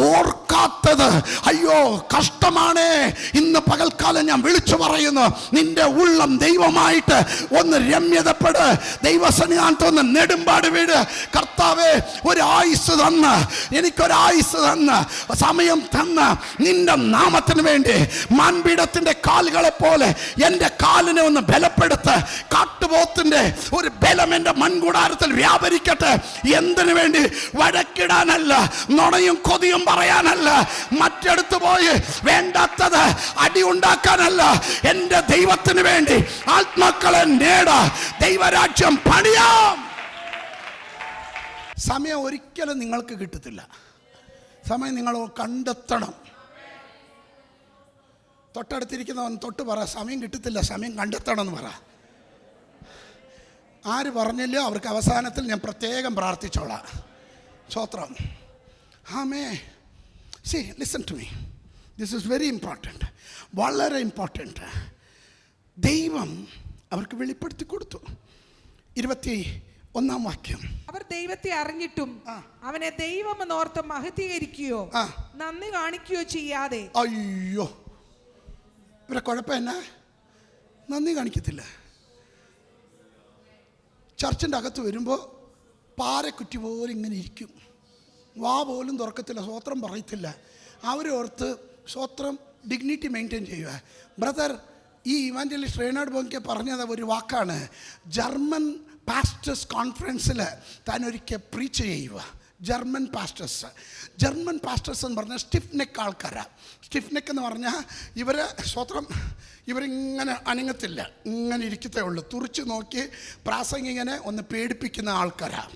ഓർക്കാത്തത്. അയ്യോ കഷ്ടമാണ്. ഇന്ന് പകൽക്കാലം ഞാൻ വിളിച്ചു പറയുന്നു, നിന്റെ ഉള്ളം ദൈവമായിട്ട് ഒന്ന് രമ്യതപ്പെട്. ദൈവസന്നിധാനത്ത് ഒന്ന് നെടുമ്പാട് വീട്. കർത്താവേ, ഒരു ആയുസ് തന്ന്, എനിക്കൊരായുസ് തന്ന്, സമയം തന്ന്, നിന്റെ നാമത്തിന് വേണ്ടി മാൻപീഠത്തിന്റെ കാലുകളെ പോലെ എൻ്റെ കാലിനെ ഒന്ന് ബലപ്പെടുത്ത്. കാട്ടുപോത്തിന്റെ ഒരു ബലം എൻ്റെ മൺകൂടാരത്തിൽ വ്യാപരിക്കട്ടെ. എന്തിനു വേണ്ടി? വഴക്കിടാനല്ല, നുണയും കൊതിയും പറയാനല്ല, മറ്റെടുത്ത് പോയി വേണ്ടാത്തത് അടി ഉണ്ടാക്കാനല്ല. എൻ്റെ ദൈവത്തിന് വേണ്ടി ആത്മാക്കളെ നേടാ, ദൈവരാജ്യം പണിയാം. സമയം ഒരിക്കലും നിങ്ങൾക്ക് കിട്ടത്തില്ല. സമയം നിങ്ങൾ കണ്ടെത്തണം. തൊട്ടടുത്തിരിക്കുന്നവൻ തൊട്ട് പറ, സമയം കിട്ടത്തില്ല, സമയം കണ്ടെത്തണം എന്ന് പറ. ആര് പറഞ്ഞില്ലോ അവർക്ക് അവസാനത്തിൽ ഞാൻ പ്രത്യേകം പ്രാർത്ഥിച്ചോളാം. സ്തോത്രം. ആമേൻ. See, listen to me. This is very important. വളരെ ഇമ്പോർട്ടൻ്റ്. ദൈവം അവർക്ക് വെളിപ്പെടുത്തി കൊടുത്തു. 21-ാം വാക്യം. അവർ ദൈവത്തെ അറിഞ്ഞിട്ടും അവനെ ദൈവമെന്നോർത്ത് മഹത്വീകരിക്കുകയോ നന്ദി കാണിക്കുകയോ ചെയ്യാതെ. അയ്യോ, ഇവരെ കുഴപ്പം എന്നാ? നന്ദി കാണിക്കത്തില്ല. ചർച്ചിൻ്റെ അകത്ത് വരുമ്പോൾ പാരക്കുറ്റി പോലെ ഇങ്ങനെ ഇരിക്കും. വാ പോലും തുറക്കത്തില്ല, സ്വത്രം പറയത്തില്ല. അവരോർത്ത് സ്വത്രം ഡിഗ്നിറ്റി മെയിൻറ്റെയിൻ ചെയ്യുക. ബ്രദർ, ഈ ഇവാഞ്ചലിസ്റ്റ് റെയ്നാർഡ് ബോങ്കെ പറഞ്ഞത് ഒരു വാക്കാണ്. ജർമ്മൻ പാസ്റ്റേഴ്സ് കോൺഫറൻസിൽ താൻ ഒരിക്കൽ പ്രീച്ച് ചെയ്യുക. ജർമ്മൻ പാസ്റ്റേഴ്സ് എന്ന് പറഞ്ഞാൽ സ്റ്റിഫ് നെക്ക് ആൾക്കാരാണ്. സ്റ്റിഫ് നെക്ക് എന്ന് പറഞ്ഞാൽ ഇവരെ സ്വത്രം ഇവരിങ്ങനെ അനങ്ങത്തില്ല, ഇങ്ങനെ ഇരിക്കത്തേ ഉള്ളൂ. തുറിച്ച് നോക്കി പ്രാസംഗികനെ ഒന്ന് പേടിപ്പിക്കുന്ന ആൾക്കാരാണ്.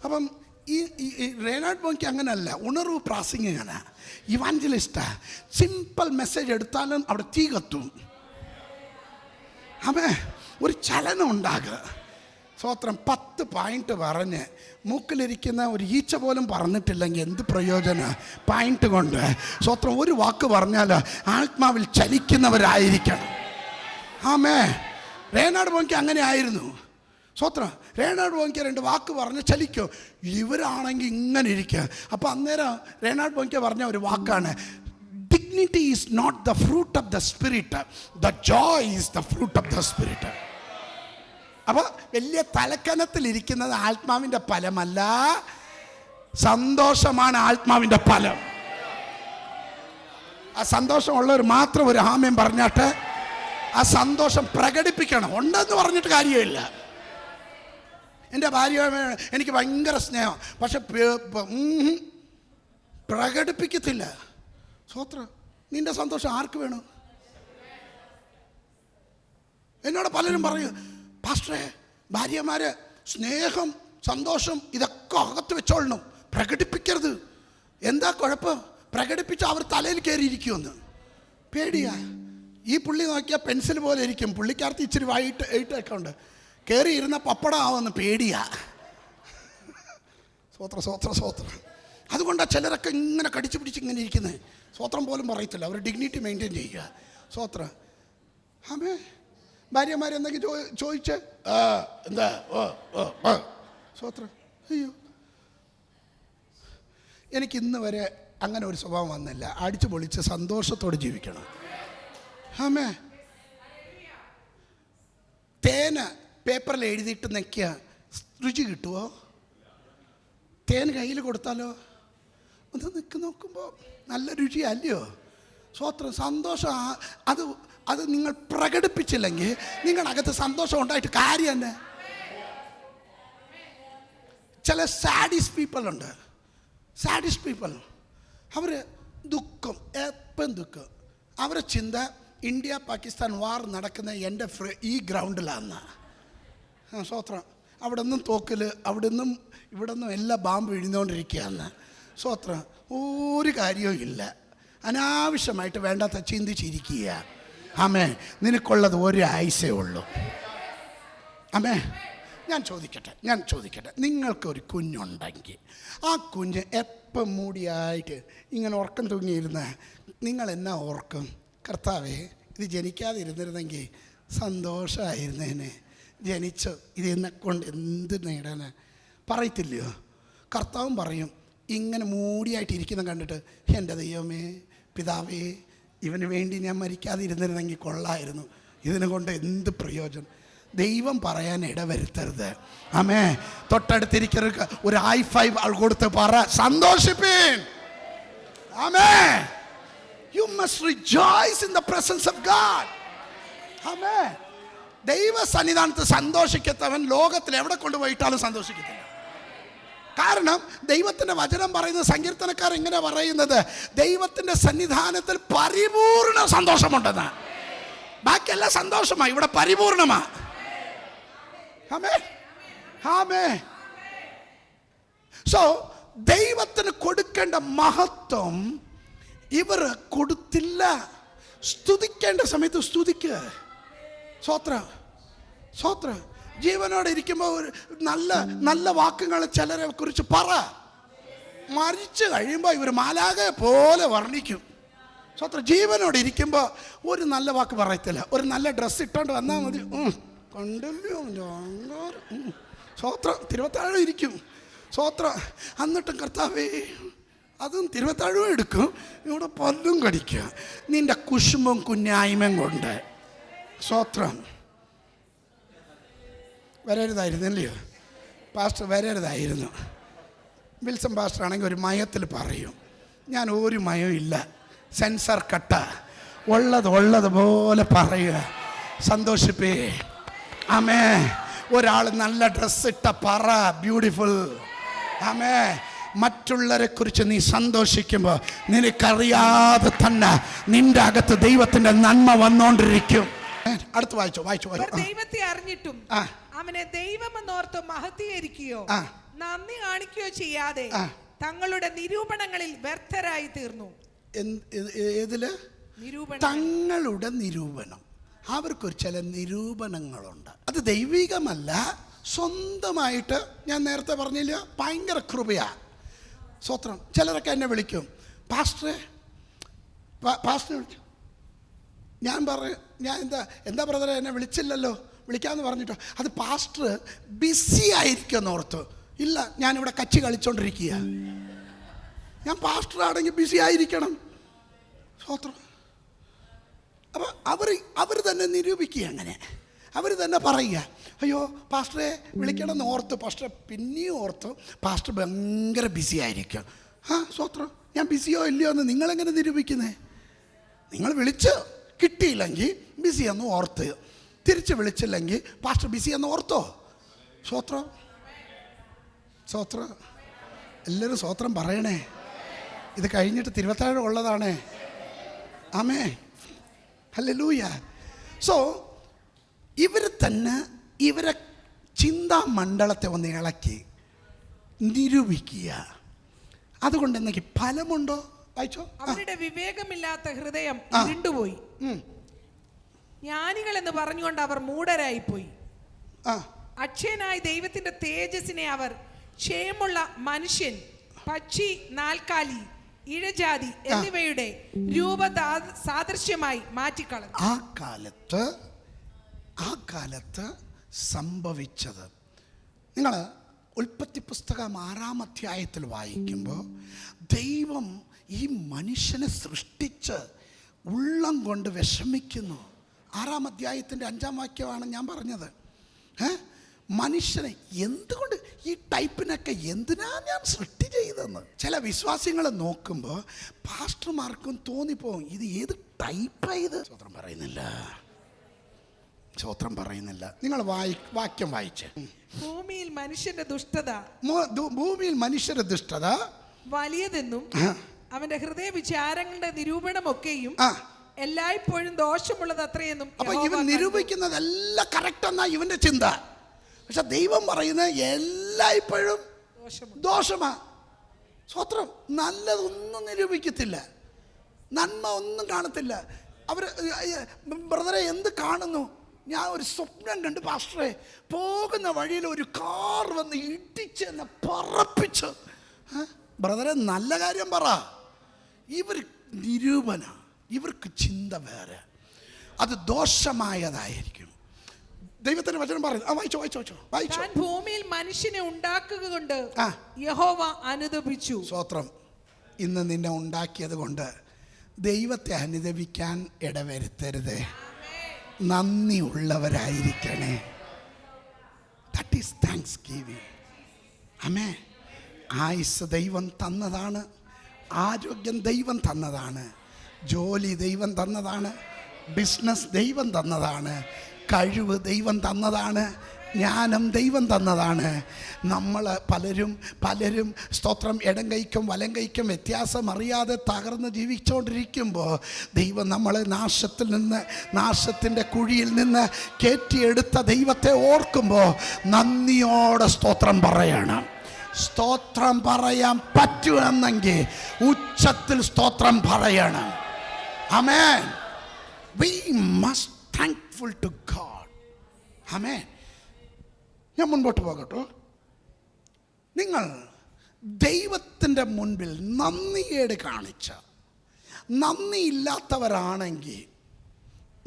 അപ്പം ഈ റെയ്നാർഡ് ബോങ്കെ അങ്ങനെയല്ല, ഉണർവ് പ്രാസംഗികനാണ്, ഇവാഞ്ചലിസ്റ്റാ. സിമ്പിൾ മെസ്സേജ് എടുത്താലും അവിടെ തീ കത്തും. അവൻ ഒരു ചലനം ഉണ്ടാകുക. സ്വത്രം 10 പോയിന്റ് പറഞ്ഞ് മൂക്കിലിരിക്കുന്ന ഒരു ഈച്ച പോലും പറഞ്ഞിട്ടില്ലെങ്കിൽ എന്ത് പ്രയോജന പോയിന്റ് കൊണ്ട്? സ്വത്രം ഒരു വാക്ക് പറഞ്ഞാൽ ആത്മാവിൽ ചലിക്കുന്നവരായിരിക്കണം. ആമേ. റെയ്നാർഡ് ബോങ്കെ അങ്ങനെ ആയിരുന്നു. സ്വത്രം. റെയ്നാർഡ് ബോങ്കെ 2 വാക്ക് പറഞ്ഞ് ചലിക്കും. ഇവരാണെങ്കിൽ ഇങ്ങനെ ഇരിക്കുക. അപ്പോൾ അന്നേരം റെയ്നാർഡ് ബോങ്കെ പറഞ്ഞ ഒരു വാക്കാണ്, dignity is not the fruit of the spirit, the joy is the fruit of the spirit. അപ്പോൾ വലിയ തലക്കനത്തിലിരിക്കുന്നത് ആത്മാവിൻ്റെ ഫലമല്ല, സന്തോഷമാണ് ആത്മാവിൻ്റെ ഫലം. ആ സന്തോഷമുള്ളവർ മാത്രം ഒരു ആമേൻ പറഞ്ഞാട്ട് ആ സന്തോഷം പ്രകടിപ്പിക്കണം. ഉണ്ടെന്ന് പറഞ്ഞിട്ട് കാര്യമില്ല. എൻ്റെ ഭാര്യ എനിക്ക് ഭയങ്കര സ്നേഹം, പക്ഷെ പ്രകടിപ്പിക്കത്തില്ല. സ്വത്രം. നിന്റെ സന്തോഷം ആർക്ക് വേണം? എന്നോട് പലരും പറയും, പാസ്റ്ററെ, ഭാര്യമാര് സ്നേഹം സന്തോഷം ഇതൊക്കെ അകത്ത് വെച്ചോളണം, പ്രകടിപ്പിക്കരുത്. എന്താ കുഴപ്പം? പ്രകടിപ്പിച്ച് അവർ തലയിൽ കയറിയിരിക്കുമെന്ന് പേടിയാ. ഈ പുള്ളി നോക്കിയാൽ പെൻസിൽ പോലെ ഇരിക്കും, പുള്ളിക്കാർത്തി ഇച്ചിരി വൈറ്റൊക്കെ ഉണ്ട്, കയറി ഇരുന്ന പപ്പടമാവെന്ന് പേടിയാ. സ്വത്രം. അതുകൊണ്ടാണ് ചിലരൊക്കെ ഇങ്ങനെ കടിച്ചു പിടിച്ച് ഇങ്ങനെ ഇരിക്കുന്നത്. സ്വത്രം പോലും പറയത്തില്ല, അവർ ഡിഗ്നിറ്റി മെയിൻറ്റെയിൻ ചെയ്യുക. സ്വത്രം. ആമേ. ഭാര്യമാരെന്തെങ്കിലും ചോദിച്ച് എന്താ സ്വത്രം. അയ്യോ, എനിക്ക് ഇന്ന് വരെ അങ്ങനെ ഒരു സ്വഭാവം വന്നില്ല. അടിച്ചു പൊളിച്ച് സന്തോഷത്തോടെ ജീവിക്കണം. ആമേ. തേന് പേപ്പറിൽ എഴുതിയിട്ട് നിൽക്കുക, രുചി കിട്ടുമോ? തേൻ കയ്യിൽ കൊടുത്താലോ? ഒന്ന് നിൽക്ക് നോക്കുമ്പോൾ നല്ല രുചിയല്ലയോ? സ്വത്രം. സന്തോഷം അത് നിങ്ങൾ പ്രകടിപ്പിച്ചില്ലെങ്കിൽ നിങ്ങളുടെ അകത്ത് സന്തോഷം ഉണ്ടായിട്ട് കാര്യം തന്നെ. ചില സാഡിസ്റ്റ് പീപ്പിൾ ഉണ്ട്. സാഡിസ്റ്റ് പീപ്പിൾ അവർ ദുഃഖം, എപ്പം ദുഃഖം. അവരുടെ ചിന്ത ഇന്ത്യ പാകിസ്ഥാൻ വാർ നടക്കുന്ന എൻ്റെ ഈ ഗ്രൗണ്ടിലാണ്. സ്വത്രം. അവിടെ നിന്നും തോക്കിൽ, അവിടെ നിന്നും ഇവിടെ നിന്നും എല്ലാം ബാമ്പ് വീഴുന്നുകൊണ്ടിരിക്കുകയാണ്. സ്വത്രം ഒരു കാര്യവും ഇല്ല. അനാവശ്യമായിട്ട് വേണ്ടാത്ത ചിന്തിച്ചിരിക്കുക. ആമേ, നിനക്കുള്ളത് ഒരു ആയുസേ ഉള്ളൂ. ആമേ, ഞാൻ ചോദിക്കട്ടെ, നിങ്ങൾക്കൊരു കുഞ്ഞുണ്ടെങ്കിൽ ആ കുഞ്ഞ് എപ്പം മൂടിയായിട്ട് ഇങ്ങനെ ഉറക്കം തൂങ്ങിയിരുന്ന നിങ്ങൾ എന്നാ ഓർക്കും? കർത്താവേ, ഇത് ജനിക്കാതിരുന്നിരുന്നെങ്കിൽ സന്തോഷമായിരുന്നേനെ, ജനിച്ചു ഇതെന്നെ കൊണ്ട് എന്ത് നേടാൻ പറയത്തില്ലയോ? കർത്താവും പറയും, ഇങ്ങനെ മൂടിയായിട്ട് ഇരിക്കുന്ന കണ്ടിട്ട്, എൻ്റെ ദൈവമേ, പിതാവേ, ഇവന് വേണ്ടി ഞാൻ മരിക്കാതിരുന്നിരുന്നെങ്കിൽ കൊള്ളായിരുന്നു, ഇതിനെ കൊണ്ട് എന്ത് പ്രയോജനം. ദൈവം പറയാൻ ഇടവരുത്തരുത്. ആമേ, തൊട്ടടുത്തിരിക്കുന്ന ഒരു ഹൈ ഫൈവ് ആൾ കൊടുത്ത് പറ, സന്തോഷിപ്പീൻ. ആമേ, you must rejoice in the presence of God. ആമേ, ദൈവ സന്നിധാനത്ത് സന്തോഷിക്കാത്തവൻ ലോകത്തിൽ എവിടെ കൊണ്ടുപോയിട്ടാലും സന്തോഷിക്കത്തില്ല. കാരണം ദൈവത്തിൻ്റെ വചനം പറയുന്നത്, സങ്കീർത്തനക്കാർ എങ്ങനെ പറയുന്നത്, ദൈവത്തിൻ്റെ സന്നിധാനത്തിൽ പരിപൂർണ സന്തോഷമുണ്ടെന്ന്. ബാക്കിയെല്ലാം സന്തോഷമാണ്, ഇവിടെ പരിപൂർണമാ. ആമേ, ആമേ. സോ ദൈവത്തിന് കൊടുക്കേണ്ട മഹത്വം ഇവർ കൊടുത്തില്ല. സ്തുതിക്കേണ്ട സമയത്ത് സ്തുതിക്കുക. സ്വോത്ര ജീവനോടെ ഇരിക്കുമ്പോൾ ഒരു നല്ല നല്ല വാക്കുകൾ ചിലരെ കുറിച്ച് പറ. മരിച്ചു കഴിയുമ്പോൾ ഇവർ മാലാഖയെ പോലെ വർണ്ണിക്കും. ജീവനോടെ ഇരിക്കുമ്പോൾ ഒരു നല്ല വാക്ക് പറയത്തില്ല. ഒരു നല്ല ഡ്രസ്സ് ഇട്ടോണ്ട് വന്നാൽ മതി, കണ്ടല്ലോ തിരുവത്താഴം ഇരിക്കും. എന്നിട്ടും കർത്താവേ, അതും തിരുവത്താഴവും എടുക്കും, ഇവിടെ പല്ലും കടിക്കുക. നിന്റെ കുശുമ്പും കുഞ്ഞായ്മയും കൊണ്ട് വരരുതായിരുന്നല്ലയോ? പാസ്റ്റർ വരരുതായിരുന്നു. വിൽസൺ പാസ്റ്റർ ആണെങ്കിൽ ഒരു മയത്തിൽ പറയും, ഞാൻ ഒരു മയവും ഇല്ല, സെൻസർ കട്ട, ഉള്ളതുപോലെ പറയുക, സന്തോഷിപ്പേ. ആമേ, ഒരാൾ നല്ല ഡ്രസ്സ് ഇട്ട പറ, ബ്യൂട്ടിഫുൾ. ആമേ, മറ്റുള്ളവരെ കുറിച്ച് നീ സന്തോഷിക്കുമ്പോൾ നിനക്കറിയാതെ തന്നെ നിന്റെ അകത്ത് ദൈവത്തിന്റെ നന്മ വന്നോണ്ടിരിക്കും. അടുത്ത് വായിച്ചോ. ദൈവത്തെ അറിഞ്ഞിട്ടും അവനെ ദൈവമെന്നോർത്ത് മഹത്വീകരിക്കുകയോ നന്ദി കാണിക്കുകയോ ചെയ്യാതെ തങ്ങളുടെ നിരൂപണങ്ങളിൽ വ്യർത്ഥരായി തീർന്നു. ഏതില്? തങ്ങളുടെ നിരൂപണം. അവർക്കൊരു ചില നിരൂപണങ്ങളുണ്ട്, അത് ദൈവികമല്ല, സ്വന്തമായിട്ട്. ഞാൻ നേരത്തെ പറഞ്ഞില്ല, ഭയങ്കര കൃപയാ. സ്വത്രം. ചിലരൊക്കെ എന്നെ വിളിക്കും, പാസ്റ്ററെ വിളിച്ചു. ഞാൻ പറയും, ഞാൻ എന്താ ബ്രദറെ എന്നെ വിളിച്ചില്ലല്ലോ, വിളിക്കാമെന്ന് പറഞ്ഞിട്ടോ. അത് പാസ്റ്റർ ബിസി ആയിരിക്കുമെന്ന് ഓർത്തു. ഇല്ല, ഞാനിവിടെ കച്ചി കളിച്ചോണ്ടിരിക്കുക. ഞാൻ പാസ്റ്റർ ആണെങ്കിൽ ബിസി ആയിരിക്കണം. സ്വത്രം. അപ്പം അവർ തന്നെ നിരൂപിക്കുക. അങ്ങനെ അവർ തന്നെ പറയുക, അയ്യോ പാസ്റ്ററെ വിളിക്കണമെന്ന് ഓർത്ത്, പാസ്റ്റർ പിന്നെയും ഓർത്തു പാസ്റ്റർ ഭയങ്കര ബിസി ആയിരിക്കും. സ്വത്രം. ഞാൻ ബിസിയോ ഇല്ലയോ എന്ന് നിങ്ങളെങ്ങനെ നിരൂപിക്കുന്നേ? നിങ്ങൾ വിളിച്ച് കിട്ടിയില്ലെങ്കിൽ ബിസി എന്ന് ഓർത്ത്, തിരിച്ച് വിളിച്ചില്ലെങ്കിൽ പാസ്റ്റർ ബിസി എന്ന് ഓർത്തോ? സ്വത്രം. എല്ലാവരും സ്വത്രം പറയണേ. ഇത് കഴിഞ്ഞിട്ട് തിരുവത്താഴം ഉള്ളതാണേ. ആമേ, ഹല്ലേലൂയ. സോ ഇവർ തന്നെ ഇവരെ ചിന്താമണ്ഡലത്തെ ഒന്ന് ഇളക്കി നിരൂപിക്കുക. അതുകൊണ്ട് എന്തെങ്കിലും ഫലമുണ്ടോ? വായിച്ചോ. അവരുടെ വിവേകമില്ലാത്ത ഹൃദയം ഇരുണ്ടുപോയി, ജ്ഞാനികൾ എന്ന് പറഞ്ഞുകൊണ്ട് അവർ മൂഢരായിപ്പോയി. അക്ഷയനായ ദൈവത്തിന്റെ തേജസ്സിനെ അവർ ക്ഷയമുള്ള മനുഷ്യൻ, പക്ഷി, നാൽക്കാലി, ഇഴജാതി എന്നിവയുടെ രൂപ സാദൃശ്യമായി മാറ്റിക്കളഞ്ഞു. ആ കാലത്ത് സംഭവിച്ചത് നിങ്ങൾ ഉൽപ്പത്തി പുസ്തകം 6-ാം അധ്യായത്തിൽ വായിക്കുമ്പോൾ, ദൈവം ഈ മനുഷ്യനെ സൃഷ്ടിച്ച് ഉള്ളം കൊണ്ട് വിഷമിക്കുന്നു. 6-ാം അധ്യായത്തിൻ്റെ 5-ാം വാക്യമാണ് ഞാൻ പറഞ്ഞത്. മനുഷ്യനെ എന്തുകൊണ്ട് ഈ ടൈപ്പിനൊക്കെ എന്തിനാ ഞാൻ സൃഷ്ടി ചെയ്തെന്ന്. ചില വിശ്വാസികൾ നോക്കുമ്പോൾ പാസ്റ്റർമാർക്കും തോന്നിപ്പോവും, ഇത് ഏത് ടൈപ്പായത്. സ്വത്രം പറയുന്നില്ല. നിങ്ങൾ വാക്യം വായിച്ച്. ഭൂമിയിൽ മനുഷ്യന്റെ ദുഷ്ടത വലിയതെന്നും അവന്റെ ഹൃദയ വിചാരങ്ങളുടെ നിരൂപണമൊക്കെയും എല്ലായ്പ്പോഴും ദോഷമുള്ളത് അത്രയെന്നും. അപ്പൊ ഇവൻ നിരൂപിക്കുന്നതെല്ലാം കറക്റ്റ് എന്നാ ഇവന്റെ ചിന്ത. പക്ഷെ ദൈവം പറയുന്നത് എല്ലായ്പ്പോഴും ദോഷമാ. സ്വത്രം നല്ലതൊന്നും നിരൂപിക്കത്തില്ല, നന്മ ഒന്നും കാണത്തില്ല. അവർ ബ്രദറെ എന്ത് കാണുന്നു? ഞാൻ ഒരു സ്വപ്നം കണ്ട് പാസ്റ്ററെ, പോകുന്ന വഴിയിൽ ഒരു കാർ വന്ന് ഇടിച്ച് എന്നെ പറപ്പിച്ച്. ബ്രദറെ നല്ല കാര്യം പറ. ഇവർ നിരൂപണ, ഇവർക്ക് ചിന്ത വേറെ, അത് ദോഷമായതായിരിക്കും. ദൈവത്തിന്റെ വചനം പറയുന്നു. വായിച്ചോ. ഭൂമിയിൽ മനുഷ്യനെ ഉണ്ടാക്കുക കൊണ്ട് യഹോവ അനുതപിച്ചു. സ്തോത്രം. ഇന്ന് നിന്നെ ഉണ്ടാക്കിയത് കൊണ്ട് ദൈവത്തെ അനുതപിക്കാൻ ഇടവരുത്തരുത്. നന്ദിയുള്ളവരായിരിക്കണേ. That is thanksgiving. ആമേൻ. ആയുസ് ദൈവം തന്നതാണ്, ആരോഗ്യം ദൈവം തന്നതാണ്, ജോലി ദൈവം തന്നതാണ്, ബിസിനസ് ദൈവം തന്നതാണ്, കഴിവ് ദൈവം തന്നതാണ്, ജ്ഞാനം ദൈവം തന്നതാണ്. നമ്മൾ പലരും സ്തോത്രം ഇടം കൈക്കും വലം കൈക്കും വ്യത്യാസം അറിയാതെ തകർന്ന് ജീവിച്ചുകൊണ്ടിരിക്കുമ്പോൾ ദൈവം നമ്മളെ നാശത്തിൻ്റെ കുഴിയിൽ നിന്ന് കയറ്റിയെടുത്ത ദൈവത്തെ ഓർക്കുമ്പോൾ നന്ദിയോടെ സ്തോത്രം പറയണം. സ്തോത്രം പറയാൻ പറ്റുമെന്നെങ്കിൽ ഉച്ചത്തിൽ സ്തോത്രം പറയണം. ആമേൻ. We must thankful to God. ആമേൻ. ഞാൻ മുൻപോട്ട് പോകട്ടോ. നിങ്ങൾ ദൈവത്തിൻ്റെ മുൻപിൽ നന്ദിയേട് കാണിച്ച നന്ദിയില്ലാത്തവരാണെങ്കിൽ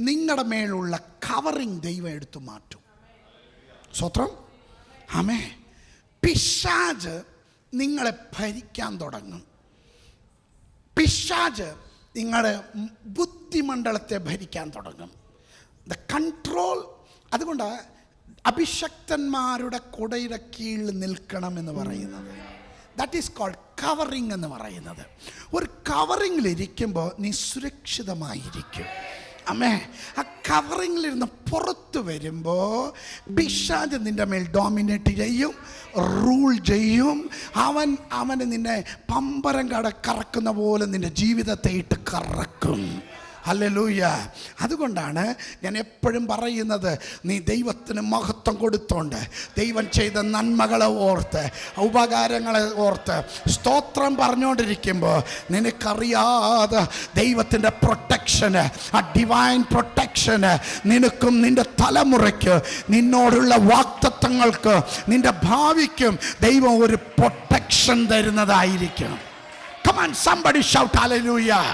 നിങ്ങളുടെ മേലുള്ള കവറിങ് ദൈവം എടുത്തു മാറ്റും. സ്വത്രം. ആമേൻ. പിശാച് നിങ്ങളെ ഭരിക്കാൻ തുടങ്ങും. പിശാച് നിങ്ങളുടെ ബുദ്ധിമണ്ഡലത്തെ ഭരിക്കാൻ തുടങ്ങും. The control. അതുകൊണ്ട് അഭിഷക്തന്മാരുടെ കുടയുടെ കീഴിൽ നിൽക്കണം എന്ന് പറയുന്നത്, ദാറ്റ് ഈസ് കോൾഡ് കവറിങ് എന്ന് പറയുന്നത്. ഒരു കവറിങ്ങിലിരിക്കുമ്പോൾ നീ സുരക്ഷിതമായിരിക്കും. അമ്മേ, ആ കവറിങ്ങിലിരുന്ന് പുറത്ത് വരുമ്പോൾ പിശാച് നിൻ്റെ മേൽ ഡോമിനേറ്റ് ചെയ്യും, റൂൾ ചെയ്യും. അവന് നിന്നെ പമ്പരം കറക്കുന്ന പോലെ നിൻ്റെ ജീവിതത്തെ ഇട്ട് കറക്കും. ഹല്ലേലൂയ. അതുകൊണ്ടാണ് ഞാൻ എപ്പോഴും പറയുന്നത്, നീ ദൈവത്തിന് മഹത്വം കൊടുത്തോണ്ട് ദൈവം ചെയ്ത നന്മകളെ ഓർത്ത് ഉപകാരങ്ങളെ ഓർത്ത് സ്തോത്രം പറഞ്ഞുകൊണ്ടിരിക്കുമ്പോൾ നിനക്കറിയാതെ ദൈവത്തിൻ്റെ പ്രൊട്ടക്ഷന്, ആ ഡിവൈൻ പ്രൊട്ടക്ഷന് നിനക്കും നിൻ്റെ തലമുറയ്ക്ക്, നിന്നോടുള്ള വാഗ്ദത്തങ്ങൾക്ക്, നിൻ്റെ ഭാവിക്കും ദൈവം ഒരു പ്രൊട്ടക്ഷൻ തരുന്നതായിരിക്കും. Come on, somebody shout hallelujah.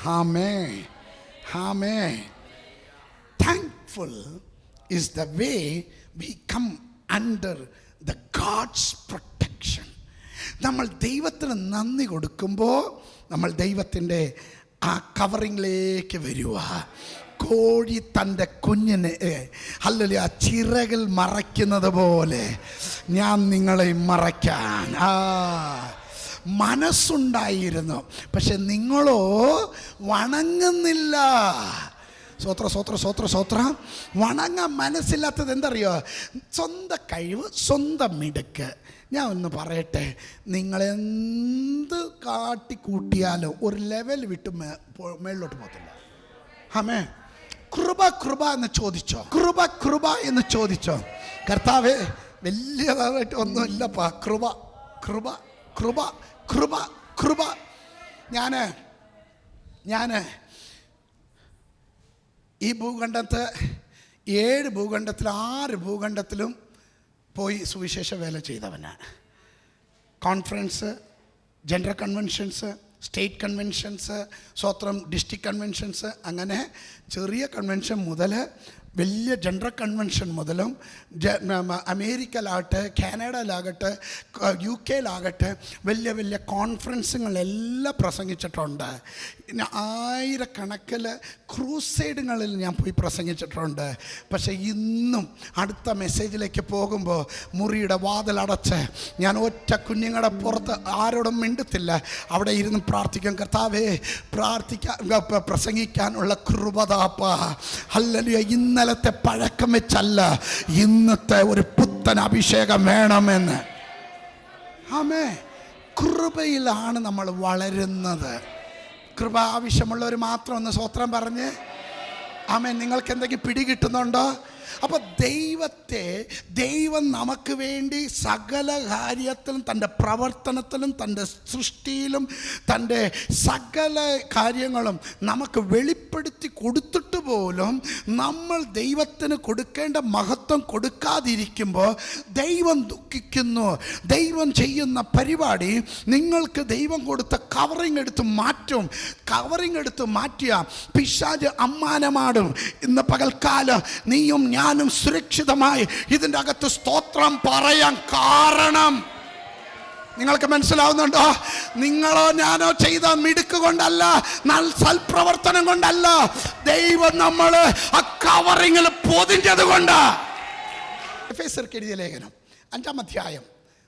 Amen. Amen. Thankful is the way we come under the God's protection. നമ്മൾ ദൈവത്തിന് നന്ദി കൊടുക്കുമ്പോൾ നമ്മൾ ദൈവത്തിൻ്റെ ആ കവറിങ്ങിലേക്ക് വരിക. കോഴി തൻ്റെ കുഞ്ഞിനെ അല്ലെങ്കിൽ ആ ചിറകിൽ മറയ്ക്കുന്നത് പോലെ ഞാൻ നിങ്ങളെ മറയ്ക്കാൻ മനസ്സുണ്ടായിരുന്നു, പക്ഷെ നിങ്ങളോ വണങ്ങുന്നില്ല. സ്വോത്ര വണങ്ങാൻ മനസ്സില്ലാത്തത് എന്തറിയോ? സ്വന്തം കഴിവ്, സ്വന്തം മിടുക്ക്. ഞാൻ ഒന്ന് പറയട്ടെ, നിങ്ങളെന്ത് കാട്ടിക്കൂട്ടിയാലോ ഒരു ലെവൽ വിട്ട് മേളിലോട്ട് പോകത്തില്ല. ആമേ. കൃപ എന്ന് ചോദിച്ചോ? കൃപ എന്ന് ചോദിച്ചോ? കർത്താവേ, വലിയതായിട്ട് ഒന്നുമില്ലപ്പാ. കൃപ. ഞാൻ ഈ ഭൂഖണ്ഡത്ത് 7 ഭൂഖണ്ഡത്തിൽ 6 ഭൂഖണ്ഡത്തിലും പോയി സുവിശേഷ വേല ചെയ്തവനാണ്. Conference, general conventions, state conventions, സ്വത്രം ഡിസ്ട്രിക്ട് കൺവെൻഷൻസ്, അങ്ങനെ ചെറിയ കൺവെൻഷൻ മുതൽ വലിയ ജനറൽ കൺവെൻഷൻ മുതലും അമേരിക്കയിലാകട്ടെ, കാനഡയിലാകട്ടെ, UK വലിയ കോൺഫറൻസുകളെല്ലാം പ്രസംഗിച്ചിട്ടുണ്ട്. ആയിരക്കണക്കിൽ ക്രൂസൈഡുകളിൽ ഞാൻ പോയി പ്രസംഗിച്ചിട്ടുണ്ട്. പക്ഷേ ഇന്നും അടുത്ത മെസ്സേജിലേക്ക് പോകുമ്പോൾ മുറിയുടെ വാതിലടച്ച് ഞാൻ ഒറ്റ കുഞ്ഞുങ്ങളുടെ പുറത്ത് ആരോടും മിണ്ടത്തില്ല. അവിടെ ഇരുന്ന് പ്രാർത്ഥിക്കും, കർത്താവേ പ്രസംഗിക്കാനുള്ള കൃപതാപ്പ. ഹല്ലേലൂയ. ഇന്നലത്തെ പഴക്കം വെച്ചല്ല, ഇന്നത്തെ ഒരു പുത്തൻ അഭിഷേകം വേണമെന്ന്. ആമേ. കൃപയിലാണ് നമ്മൾ വളരുന്നത്. കൃപ ആവശ്യമുള്ളവർ മാത്രം ഒന്ന് സ്തോത്രം പറഞ്ഞ്. ആമേ. നിങ്ങൾക്ക് എന്തെങ്കിലും പിടികിട്ടുന്നുണ്ടോ? അപ്പൊ ദൈവം നമുക്ക് വേണ്ടി സകല കാര്യത്തിലും തൻ്റെ പ്രവർത്തനത്തിലും തൻ്റെ സൃഷ്ടിയിലും തൻ്റെ സകല കാര്യങ്ങളും നമുക്ക് വെളിപ്പെടുത്തി കൊടുത്തിട്ട് പോലും നമ്മൾ ദൈവത്തിന് കൊടുക്കേണ്ട മഹത്വം കൊടുക്കാതിരിക്കുമ്പോൾ ദൈവം ദുഃഖിക്കുന്നു. ദൈവം ചെയ്യുന്ന പരിപാടി നിങ്ങൾക്ക് ദൈവം കൊടുത്ത കവറിങ് എടുത്ത് മാറ്റും. കവറിങ് എടുത്ത് മാറ്റിയ പിശാച് അമ്മാനമാടും. ഇന്ന് പകൽക്കാലം നീയും ഞാനും സുരക്ഷിതമായി ഇതിൻ്റെ അകത്ത് സ്തോത്രം പറയാൻ കാരണം നിങ്ങൾക്ക് മനസ്സിലാവുന്നുണ്ടോ? നിങ്ങളോ ഞാനോ ചെയ്ത മിടുക്ക് കൊണ്ടല്ല, സൽപ്രവർത്തനം കൊണ്ടല്ല, ദൈവം നമ്മൾ ആ കവറിങ്ങിൽ പൊതിഞ്ഞത് കൊണ്ട്. എഫേസ്യർക്ക് എഴുതിയ ലേഖനം 5-ാം അധ്യായം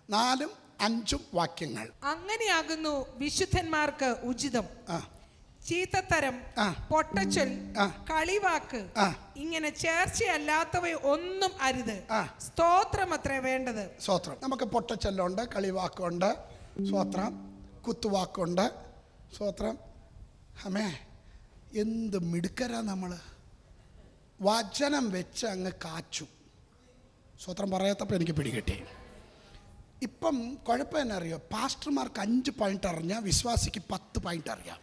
4-5 വാക്യങ്ങൾ. അങ്ങനെയാകുന്നു വിശുദ്ധന്മാർക്ക് ഉചിതം. ചീത്തത്തരം, പൊട്ടച്ചൽ, കളിവാക്ക്, ഇങ്ങനെ ചേർച്ചയല്ലാത്തവ ഒന്നും അരുത്. സ്തോത്രം അത്രേ വേണ്ടത്. സ്തോത്രം. നമുക്ക് പൊട്ടച്ചല്ലുണ്ട്, കളിവാക്കുണ്ട്, സ്തോത്രം, കുത്തുവാക്കുണ്ട്, സ്തോത്രം. അമ്മേ എന്ത് മിടുക്കരാ നമ്മൾ. വചനം വെച്ച് അങ്ങ് കാച്ചു. സ്തോത്രം പറയാത്തപ്പോൾ എനിക്ക് പിടികിട്ടി. ഇപ്പം കുഴപ്പം എന്നാ അറിയോ? പാസ്റ്റർമാർക്ക് 5 പോയിന്റ് അറിഞ്ഞാൽ വിശ്വാസിക്ക് 10 പോയിന്റ് അറിയാം.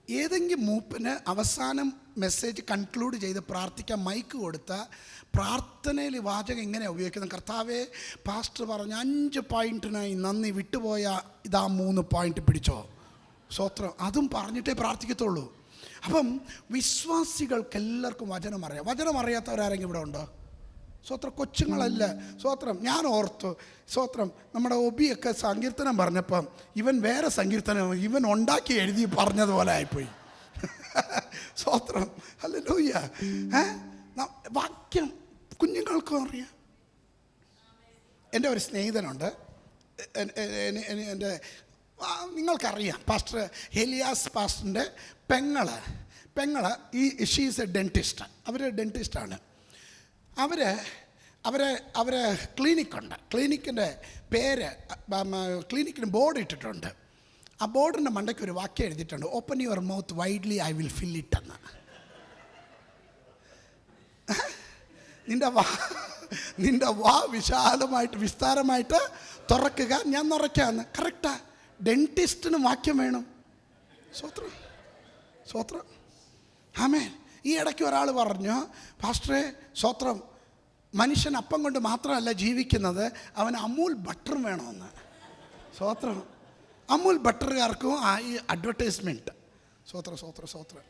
ഏതെങ്കിലും മൂപ്പിന് അവസാനം മെസ്സേജ് കൺക്ലൂഡ് ചെയ്ത് പ്രാർത്ഥിക്കാൻ മൈക്ക് കൊടുത്ത പ്രാർത്ഥനയിൽ വാചകം എങ്ങനെയാണ് ഉപയോഗിക്കുന്നത്? കർത്താവേ, പാസ്റ്റർ പറഞ്ഞ 5 പോയിന്റിനായി നന്ദി, വിട്ടുപോയ ഇതാ 3 പോയിന്റ് പിടിച്ചോ. സ്തോത്രം. അതും പറഞ്ഞിട്ടേ പ്രാർത്ഥിക്കത്തുള്ളൂ. അപ്പം വിശ്വാസികൾക്ക് എല്ലാവർക്കും വചനം അറിയാം. വചനം അറിയാത്തവരാരെങ്കിലും ഇവിടെ ഉണ്ടോ? സ്തോത്രം. കൊച്ചുങ്ങളല്ല. സ്തോത്രം. ഞാൻ ഓർത്തു, സ്തോത്രം, നമ്മുടെ ഒബിയൊക്കെ സങ്കീർത്തനം പറഞ്ഞപ്പം ഇവൻ വേറെ സങ്കീർത്തനം ഇവൻ ഉണ്ടാക്കി എഴുതി പറഞ്ഞതുപോലെ ആയിപ്പോയി. സ്തോത്രം. ഹല്ലേലൂയ. വാക്യം കുഞ്ഞുങ്ങൾക്കും അറിയാം. എൻ്റെ ഒരു സ്നേഹിതനുണ്ട്. എൻ്റെ നിങ്ങൾക്കറിയാം, പാസ്റ്റർ എലിയാസ് പാസ്റ്ററിൻ്റെ പെങ്ങള് ഷീസ് എ ഡെൻറ്റിസ്റ്റ്. അവർ ഡെൻറ്റിസ്റ്റാണ്. അവരെ ക്ലിനിക്കുണ്ട്. ക്ലിനിക്കിൻ്റെ പേര്, ക്ലിനിക്കിന് ബോർഡ് ഇട്ടിട്ടുണ്ട്. ആ ബോർഡിൻ്റെ മണ്ടയ്ക്ക് ഒരു വാക്യം എഴുതിയിട്ടുണ്ട്, open your mouth widely I will fill it എന്ന്. നിൻ്റെ വാ വിശാലമായിട്ട് വിസ്താരമായിട്ട് തുറക്കുക, ഞാൻ നിറയ്ക്കാമെന്ന്. കറക്റ്റാ. ഡെൻറ്റിസ്റ്റിന് വാക്യം വേണം. സ്വത്രം സ്വത്രം. ആമേൻ. ഈ ഇടയ്ക്ക് ഒരാൾ പറഞ്ഞു, പാസ്റ്ററെ, സ്വത്രം, മനുഷ്യൻ അപ്പം കൊണ്ട് മാത്രമല്ല ജീവിക്കുന്നത്, അവന് അമൂൽ ബട്ടറും വേണമെന്ന്. സ്വത്രം. അമൂൽ ബട്ടറുകാർക്കും ഈ അഡ്വർടൈസ്മെൻറ്റ്. സ്വത്രം സ്വത്രം സ്വത്രം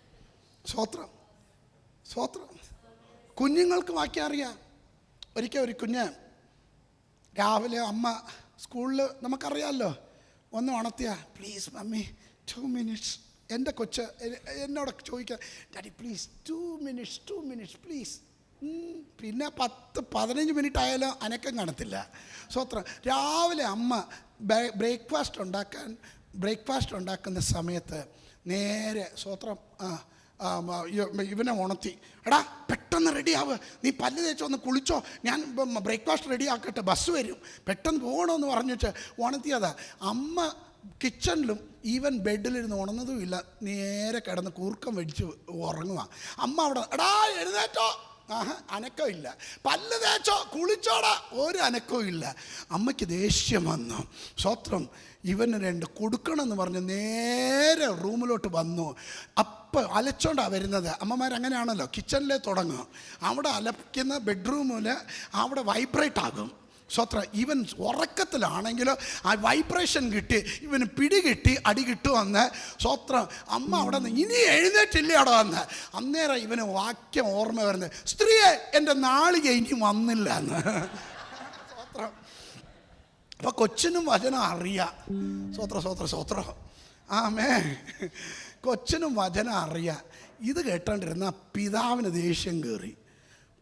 സ്വത്രം സ്വത്രം. കുഞ്ഞുങ്ങൾക്ക് വാക്യം അറിയാം. ഒരിക്കൽ ഒരു കുഞ്ഞ് രാവിലെ അമ്മ സ്കൂളിൽ നമുക്കറിയാമല്ലോ, ഒന്ന് ഉണർത്തിയ, പ്ലീസ് മമ്മി 2 minutes. എൻ്റെ കൊച്ച് എന്നോടൊക്കെ ചോദിക്കാം, ഡാഡി പ്ലീസ് 2 minutes പ്ലീസ്. പിന്നെ 10-15 മിനിറ്റ് ആയാലും അനക്കം കാണത്തില്ല. സ്വത്രം. രാവിലെ അമ്മ ബ്രേക്ക്ഫാസ്റ്റ് ഉണ്ടാക്കുന്ന സമയത്ത് നേരെ സ്വത്രം ഇവനെ ഉണർത്തി, എടാ പെട്ടെന്ന് റെഡിയാവ്, നീ പല്ല് തേച്ചൊന്ന് കുളിച്ചോ, ഞാൻ ബ്രേക്ക്ഫാസ്റ്റ് റെഡി ആക്കട്ടെ, ബസ് വരും, പെട്ടെന്ന് പോകണമെന്ന് പറഞ്ഞിട്ട് ഉണർത്തിയതാ. അമ്മ കിച്ചണിലും ഈവൻ ബെഡിലിരുന്ന് ഉണർന്നതുമില്ല, നേരെ കിടന്ന് കൂർക്കം വെടിച്ച് ഉറങ്ങുക. അമ്മ അവിടെ, എടാ എഴുന്നേറ്റോ, അനക്കവും ഇല്ല. പല്ല് തേച്ചോ, കുളിച്ചോടാ, ഒരു അനക്കവും ഇല്ല. അമ്മയ്ക്ക് ദേഷ്യം വന്നു. സ്വത്രം. ഇവന് 2 കൊടുക്കണമെന്ന് പറഞ്ഞ് നേരെ റൂമിലോട്ട് വന്നു. അപ്പം അലച്ചോണ്ടാണ് വരുന്നത്. അമ്മമാരങ്ങനെയാണല്ലോ, കിച്ചണിലേ തുടങ്ങും. അവിടെ അലക്കുന്ന ബെഡ്റൂമിൽ അവിടെ വൈബ്രേറ്റ് ആകും. സ്വത്ര. ഇവൻ ഉറക്കത്തിലാണെങ്കിലോ ആ വൈബ്രേഷൻ കിട്ടി ഇവന് പിടി കിട്ടി അടി കിട്ടുമെന്ന്. സ്വത്രം. അമ്മ അവിടെ നിന്ന് ഇനി എഴുന്നേറ്റില്ലേ അവിടെ വന്ന്. അന്നേരം ഇവന് വാക്യം ഓർമ്മ വരുന്നത്, സ്ത്രീയെ എൻ്റെ നാളിക ഇനി വന്നില്ല എന്ന്. സ്വത്രം. അപ്പം കൊച്ചിനും വചനം അറിയാം. സ്വത്ര സ്വത്ര സ്വത്രം. ആമേ. കൊച്ചിനും വചനം അറിയാം. ഇത് കേട്ടോണ്ടിരുന്ന പിതാവിന് ദേഷ്യം കയറി.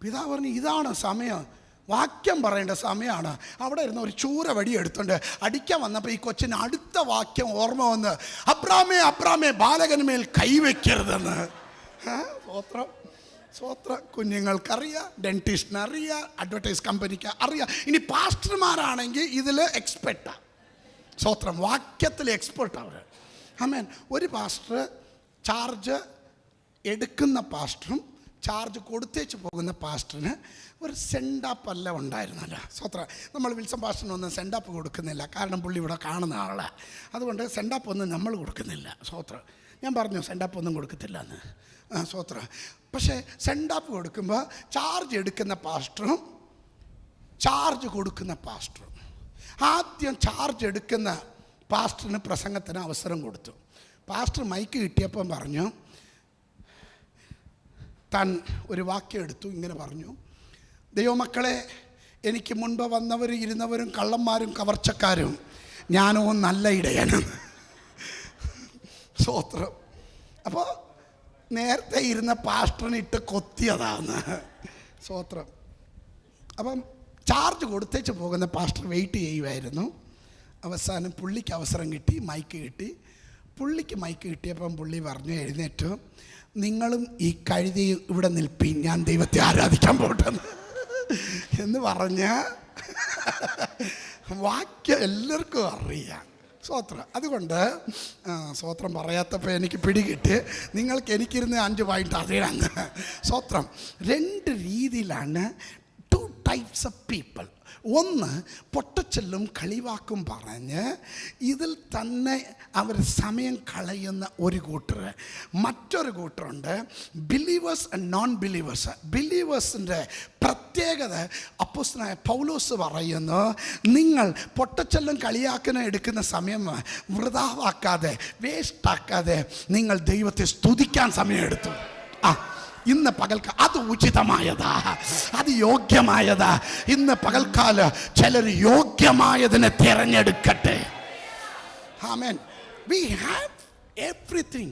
പിതാവ് പറഞ്ഞു, ഇതാണ് സമയം, വാക്യം പറയേണ്ട സമയമാണ്. അവിടെ ഇരുന്ന് ഒരു ചൂര വടി എടുത്തുകൊണ്ട് അടിക്കാൻ വന്നപ്പോൾ ഈ കൊച്ചിന് അടുത്ത വാക്യം ഓർമ്മ വന്ന്, അബ്രാമേ അബ്രാമേ ബാലകനുമേൽ കൈവയ്ക്കരുതെന്ന്. സ്വത്രം സ്വത്രം. കുഞ്ഞുങ്ങൾക്കറിയാം, ഡെൻറ്റിസ്റ്റിനറിയാം, അഡ്വർടൈസ് കമ്പനിക്ക് അറിയാം. ഇനി പാസ്റ്റർമാരാണെങ്കിൽ ഇതിൽ എക്സ്പെർട്ടാണ്. സ്വത്രം. വാക്യത്തിൽ എക്സ്പെർട്ട് അവർ. ആമേൻ. ഒരു പാസ്റ്റർ ചാർജ് എടുക്കുന്ന പാസ്റ്ററും ചാർജ് കൊടുത്തേച്ച് പോകുന്ന പാസ്റ്ററിന് ഒരു സെൻഡാപ്പ് അല്ല ഉണ്ടായിരുന്നല്ലോ. സ്വത്രം. നമ്മൾ വിൽസം പാസ്റ്ററിനൊന്നും സെൻഡാപ്പ് കൊടുക്കുന്നില്ല, കാരണം പുള്ളി ഇവിടെ കാണുന്ന ആളാണ്. അതുകൊണ്ട് സെൻഡാപ്പ് ഒന്നും നമ്മൾ കൊടുക്കുന്നില്ല. സ്വത്രം. ഞാൻ പറഞ്ഞു സെൻഡാപ്പ് ഒന്നും കൊടുക്കത്തില്ല എന്ന്. സ്വത്രം. പക്ഷേ സെൻഡാപ്പ് കൊടുക്കുമ്പോൾ ചാർജ് എടുക്കുന്ന പാസ്റ്ററും ചാർജ് കൊടുക്കുന്ന പാസ്റ്ററും, ആദ്യം ചാർജ് എടുക്കുന്ന പാസ്റ്ററിന് പ്രസംഗത്തിന് അവസരം കൊടുത്തു. പാസ്റ്റർ മൈക്ക് കിട്ടിയപ്പം പറഞ്ഞു, താൻ ഒരു വാക്യം എടുത്തു, ഇങ്ങനെ പറഞ്ഞു: ദൈവമക്കളെ, എനിക്ക് മുൻപ് വന്നവരും ഇരുന്നവരും കള്ളന്മാരും കവർച്ചക്കാരും, ഞാനോ നല്ല ഇടയനും. സ്വത്രം. അപ്പോൾ നേരത്തെ ഇരുന്ന പാസ്റ്ററിനിട്ട് കൊത്തിയതാണ്. സ്വത്രം. അപ്പം ചാർജ് കൊടുത്തേച്ച് പോകുന്ന പാസ്റ്റർ വെയിറ്റ് ചെയ്യുമായിരുന്നു. അവസാനം പുള്ളിക്ക് അവസരം കിട്ടി, മൈക്ക് കിട്ടി. പുള്ളിക്ക് മൈക്ക് കിട്ടിയപ്പം പുള്ളി പറഞ്ഞു, എഴുന്നേറ്റു, നിങ്ങളും ഈ കഴുതി ഇവിടെ നിൽപ്പീൻ, ഞാൻ ദൈവത്തെ ആരാധിക്കാൻ പോട്ടെ എന്ന് പറഞ്ഞ വാക്യം എല്ലാവർക്കും അറിയാം. സ്വത്രം. അതുകൊണ്ട് സ്വത്രം പറയാത്തപ്പോൾ എനിക്ക് പിടികിട്ട്, നിങ്ങൾക്ക് എനിക്കിരുന്ന് 5 പോയിന്റ് അറിയാന്ന്. സ്വത്രം. 2 രീതിയിലാണ് ടൈപ്സ് ഓഫ് പീപ്പിൾ. ഒന്ന്, പൊട്ടച്ചെല്ലും കളിവാക്കും പറഞ്ഞ് ഇതിൽ തന്നെ അവർ സമയം കളയുന്ന ഒരു കൂട്ടർ. മറ്റൊരു കൂട്ടറുണ്ട് ബിലീവേഴ്സ് ആൻഡ് നോൺ ബിലീവേഴ്സ്. ബിലീവേഴ്സിൻ്റെ പ്രത്യേകത അപ്പോസ്തലനായ പൗലോസ് പറയുന്നു, നിങ്ങൾ പൊട്ടച്ചെല്ലും കളിയാക്കിനും എടുക്കുന്ന സമയം വൃഥാവാക്കാതെ, വേസ്റ്റാക്കാതെ നിങ്ങൾ ദൈവത്തെ സ്തുതിക്കാൻ സമയമെടുത്തു. ഇന്ന് പകൽക്കാല അത് ഉചിതമായതാ, അത് യോഗ്യമായതാ. ഇന്ന് പകൽക്കാല ചിലർ യോഗ്യമായതിനെ തിരഞ്ഞെടുക്കട്ടെ. ആമേൻ. We have everything.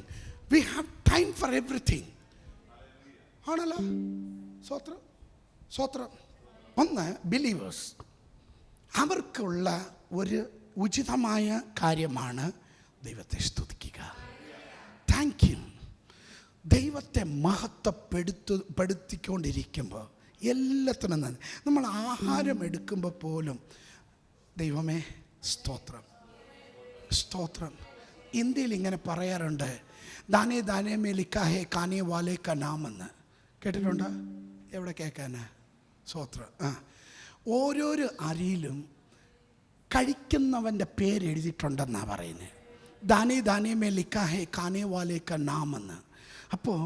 We have time for everything. ആണല്ലോ. സ്വത്രം. സ്വത്രം. ഒന്ന്, ബിലീവേഴ്സ്. അവർക്കുള്ള ഒരു ഉചിതമായ കാര്യമാണ് ദൈവത്തെ സ്തുതിക്കുക. Thank you. ദൈവത്തെ മഹത്വപ്പെടുത്തിക്കൊണ്ടിരിക്കുമ്പോൾ എല്ലാത്തിനും നന്ദി. നമ്മൾ ആഹാരം എടുക്കുമ്പോൾ പോലും ദൈവമേ സ്തോത്രം, സ്തോത്രം. ഇന്ത്യയിൽ ഇങ്ങനെ പറയാറുണ്ട്, ദാനേ ദാനേ മേ ലിഖാ ഹേ കാനേ വാലേ കാ നാം എന്ന്. കേട്ടിട്ടുണ്ടോ? എവിടെ കേൾക്കാനാ? സ്തോത്രം. ഓരോരോ അരിയിലും കഴിക്കുന്നവൻ്റെ പേര് എഴുതിയിട്ടുണ്ടെന്നാണ് പറയുന്നത്. ദാനേ ദാനേ മേ ലിഖാ ഹേ കാനേ വാലേ കാ നാം എന്ന്. അപ്പോൾ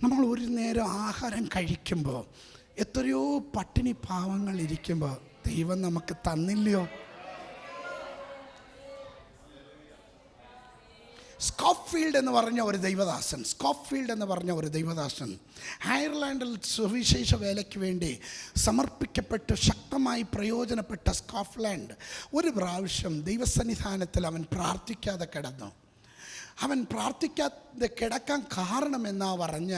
നമ്മൾ ഒരു നേരം ആഹാരം കഴിക്കുമ്പോൾ എത്രയോ പട്ടിണി പാവങ്ങൾ ഇരിക്കുമ്പോൾ ദൈവം നമുക്ക് തന്നില്ലയോ? സ്കോഫീൽഡ് എന്ന് പറഞ്ഞ ഒരു ദൈവദാസൻ അയർലാൻഡിൽ സുവിശേഷ വേലയ്ക്ക് വേണ്ടി സമർപ്പിക്കപ്പെട്ട് ശക്തമായി പ്രയോജനപ്പെട്ട സ്കോട്ട്ലാൻഡ് ഒരു പ്രാവശ്യം ദൈവസന്നിധാനത്തിൽ അവൻ പ്രാർത്ഥിക്കാതെ കിടന്നു. അവൻ പ്രാർത്ഥിക്കാതെ കിടക്കാൻ കാരണമെന്നാ പറഞ്ഞ,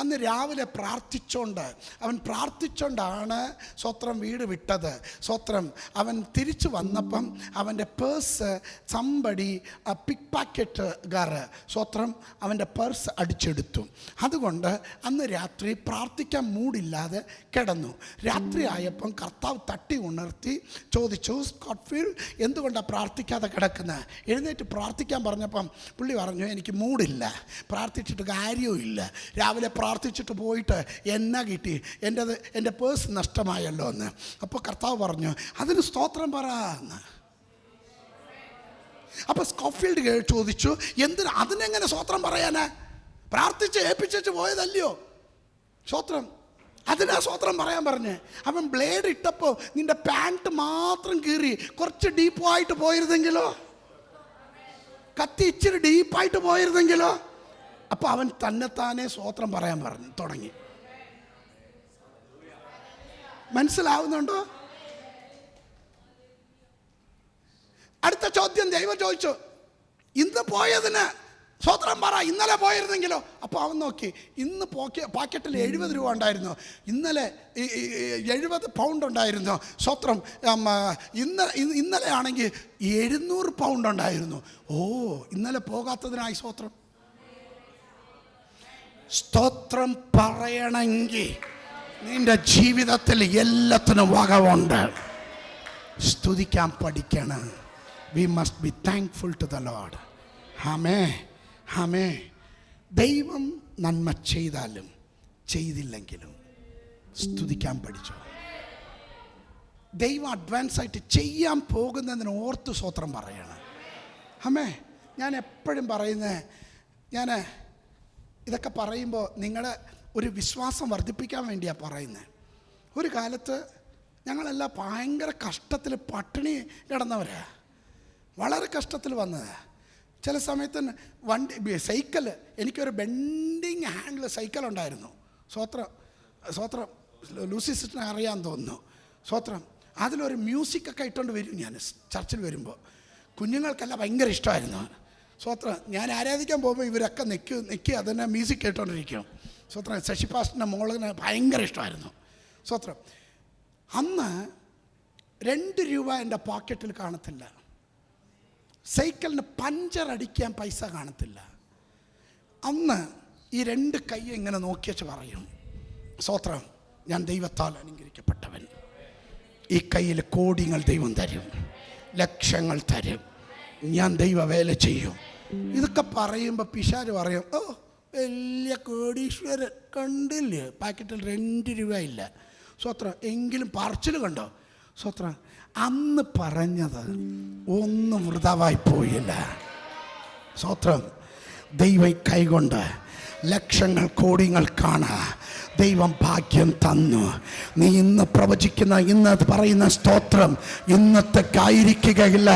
അന്ന് രാവിലെ പ്രാർത്ഥിച്ചോണ്ടാണ് സ്വത്രം വീട് വിട്ടത്. സ്വത്രം. അവൻ തിരിച്ചു വന്നപ്പം അവൻ്റെ പേഴ്സ് പിക്ക് പാക്കറ്റുകാർ സ്വത്രം അവൻ്റെ പേഴ്സ് അടിച്ചെടുത്തു. അതുകൊണ്ട് അന്ന് രാത്രി പ്രാർത്ഥിക്കാൻ മൂടില്ലാതെ കിടന്നു. രാത്രി ആയപ്പം കർത്താവ് തട്ടി ഉണർത്തി ചോദിച്ചു, സ്കോട്ട്ഫീൽഡ് എന്തുകൊണ്ടാണ് പ്രാർത്ഥിക്കാതെ കിടക്കുന്നത്? എഴുന്നേറ്റ് പ്രാർത്ഥിക്കാൻ പറഞ്ഞപ്പം പുള്ളി പറഞ്ഞു, എനിക്ക് മൂടില്ല, പ്രാർത്ഥിച്ചിട്ട് കാര്യവുമില്ല. രാവിലെ പ്രാർത്ഥിച്ചിട്ട് പോയിട്ട് എന്നാ കിട്ടി? എൻ്റെ പേഴ്സ് നഷ്ടമായല്ലോ എന്ന്. അപ്പോൾ കർത്താവ് പറഞ്ഞു, അതിന് സ്തോത്രം പറ എന്ന്. അപ്പോൾ സ്കോട്ട്ഫീൽഡ് ചോദിച്ചു, എന്തിനാ അതിനെങ്ങനെ സ്തോത്രം പറയാനാ? പ്രാർത്ഥിച്ച് ഏൽപ്പിച്ചു പോയതല്ലയോ സ്തോത്രം? അതിനാ സ്തോത്രം പറയാൻ പറഞ്ഞേ. അവൻ ബ്ലേഡ് ഇട്ടപ്പോൾ നിന്റെ പാൻറ്റ് മാത്രം കീറി കുറച്ച് ഡീപ്പായിട്ട് പോയിരുന്നെങ്കിലോ, കത്തി ഇച്ചിരി ഡീപ്പായിട്ട് പോയിരുന്നെങ്കിലോ, അപ്പോൾ അവൻ തന്നെത്താനെ സ്തോത്രം പറയാൻ തുടങ്ങി. മനസ്സിലാവുന്നുണ്ടോ? അടുത്ത ചോദ്യം ദൈവം ചോദിച്ചു, ഇന്ന് പോയതിന് സ്തോത്രം പറ, ഇന്നലെ പോയിരുന്നെങ്കിലോ? അപ്പോൾ അവൻ നോക്കി, ഇന്ന് പാക്കറ്റിൽ 70 രൂപ ഉണ്ടായിരുന്നു, ഇന്നലെ 70 പൗണ്ട് ഉണ്ടായിരുന്നു. സ്തോത്രം. ഇന്നലെ ആണെങ്കിൽ 700 പൗണ്ട് ഉണ്ടായിരുന്നു. ഓ, ഇന്നലെ പോകാത്തതിനായി സ്തോത്രം. സ്തോത്രം പറയണമെങ്കിൽ നിന്റെ ജീവിതത്തിൽ എല്ലാത്തിനും വകവുണ്ട്. സ്തുതിക്കാൻ പഠിക്കണം. We must be thankful to the Lord. ആമേൻ, ആമേൻ. ദൈവം നന്മ ചെയ്താലും ചെയ്തില്ലെങ്കിലും സ്തുതിക്കാൻ പഠിച്ചോ. ദൈവം അഡ്വാൻസ് ആയിട്ട് ചെയ്യാൻ പോകുന്നതിന് ഓർത്ത് സ്വത്രം പറയണം. അമ്മേ, ഞാൻ എപ്പോഴും പറയുന്നത്, ഞാൻ ഇതൊക്കെ പറയുമ്പോൾ നിങ്ങളുടെ ഒരു വിശ്വാസം വർദ്ധിപ്പിക്കാൻ വേണ്ടിയാണ് പറയുന്നത്. ഒരു കാലത്ത് ഞങ്ങളെല്ലാം ഭയങ്കര കഷ്ടത്തിൽ പട്ടിണി കിടന്നവരാ, വളരെ കഷ്ടത്തിൽ വന്നത്. ചില സമയത്ത് സൈക്കിൾ, എനിക്കൊരു ബെൻഡിങ് ഹാൻഡിൽ സൈക്കിൾ ഉണ്ടായിരുന്നു. സ്വത്രം ലൂസി സിസ്റ്ററിനെ അറിയാൻ തോന്നുന്നു. സ്വത്രം അതിലൊരു മ്യൂസിക്കൊക്കെ ഇട്ടുകൊണ്ട് വരും. ഞാൻ ചർച്ചിൽ വരുമ്പോൾ കുഞ്ഞുങ്ങൾക്കെല്ലാം ഭയങ്കര ഇഷ്ടമായിരുന്നു. സ്വത്രം ഞാൻ ആരാധിക്കാൻ പോകുമ്പോൾ ഇവരൊക്കെ നിൽക്കി അതിനെ മ്യൂസിക് കേട്ടോണ്ടിരിക്കും. സ്വത്രം ശശിപാസ്റ്ററിൻ്റെ മോളിന് ഭയങ്കര ഇഷ്ടമായിരുന്നു. സ്വത്രം അന്ന് 2 രൂപ എൻ്റെ പോക്കറ്റിൽ കാണത്തില്ല. സൈക്കിളിന് പഞ്ചർ അടിക്കാൻ പൈസ കാണത്തില്ല. അന്ന് ഈ 2 കൈ ഇങ്ങനെ നോക്കിയച്ച് പറയും, സ്വത്രം ഞാൻ ദൈവത്താൽ അനുഗ്രഹിക്കപ്പെട്ടവൻ, ഈ കയ്യിൽ കോടികൾ ദൈവം തരും, ലക്ഷങ്ങൾ തരും, ഞാൻ ദൈവ വേല ചെയ്യും. ഇതൊക്കെ പറയുമ്പോൾ പിശാച് പറയും, ഓ വലിയ കോടീശ്വരൻ, കണ്ടില്ലേ പാക്കറ്റിൽ 2 രൂപ ഇല്ല. സ്വത്രം എങ്കിലും പറച്ചിൽ കണ്ടോ. സ്വത്രം അന്ന് പറഞ്ഞത് ഒന്നും വൃഥാവായി പോയില്ല. സ്വത്രം ദൈവം കൈകൊണ്ട് ലക്ഷങ്ങൾ കോടികൾ കാണാ ദൈവം ഭാഗ്യം തന്നു. നീ ഇന്ന് പ്രവചിക്കുന്ന, ഇന്ന് പറയുന്ന സ്തോത്രം ഇന്നത്തേക്കായിരിക്കുകയില്ല.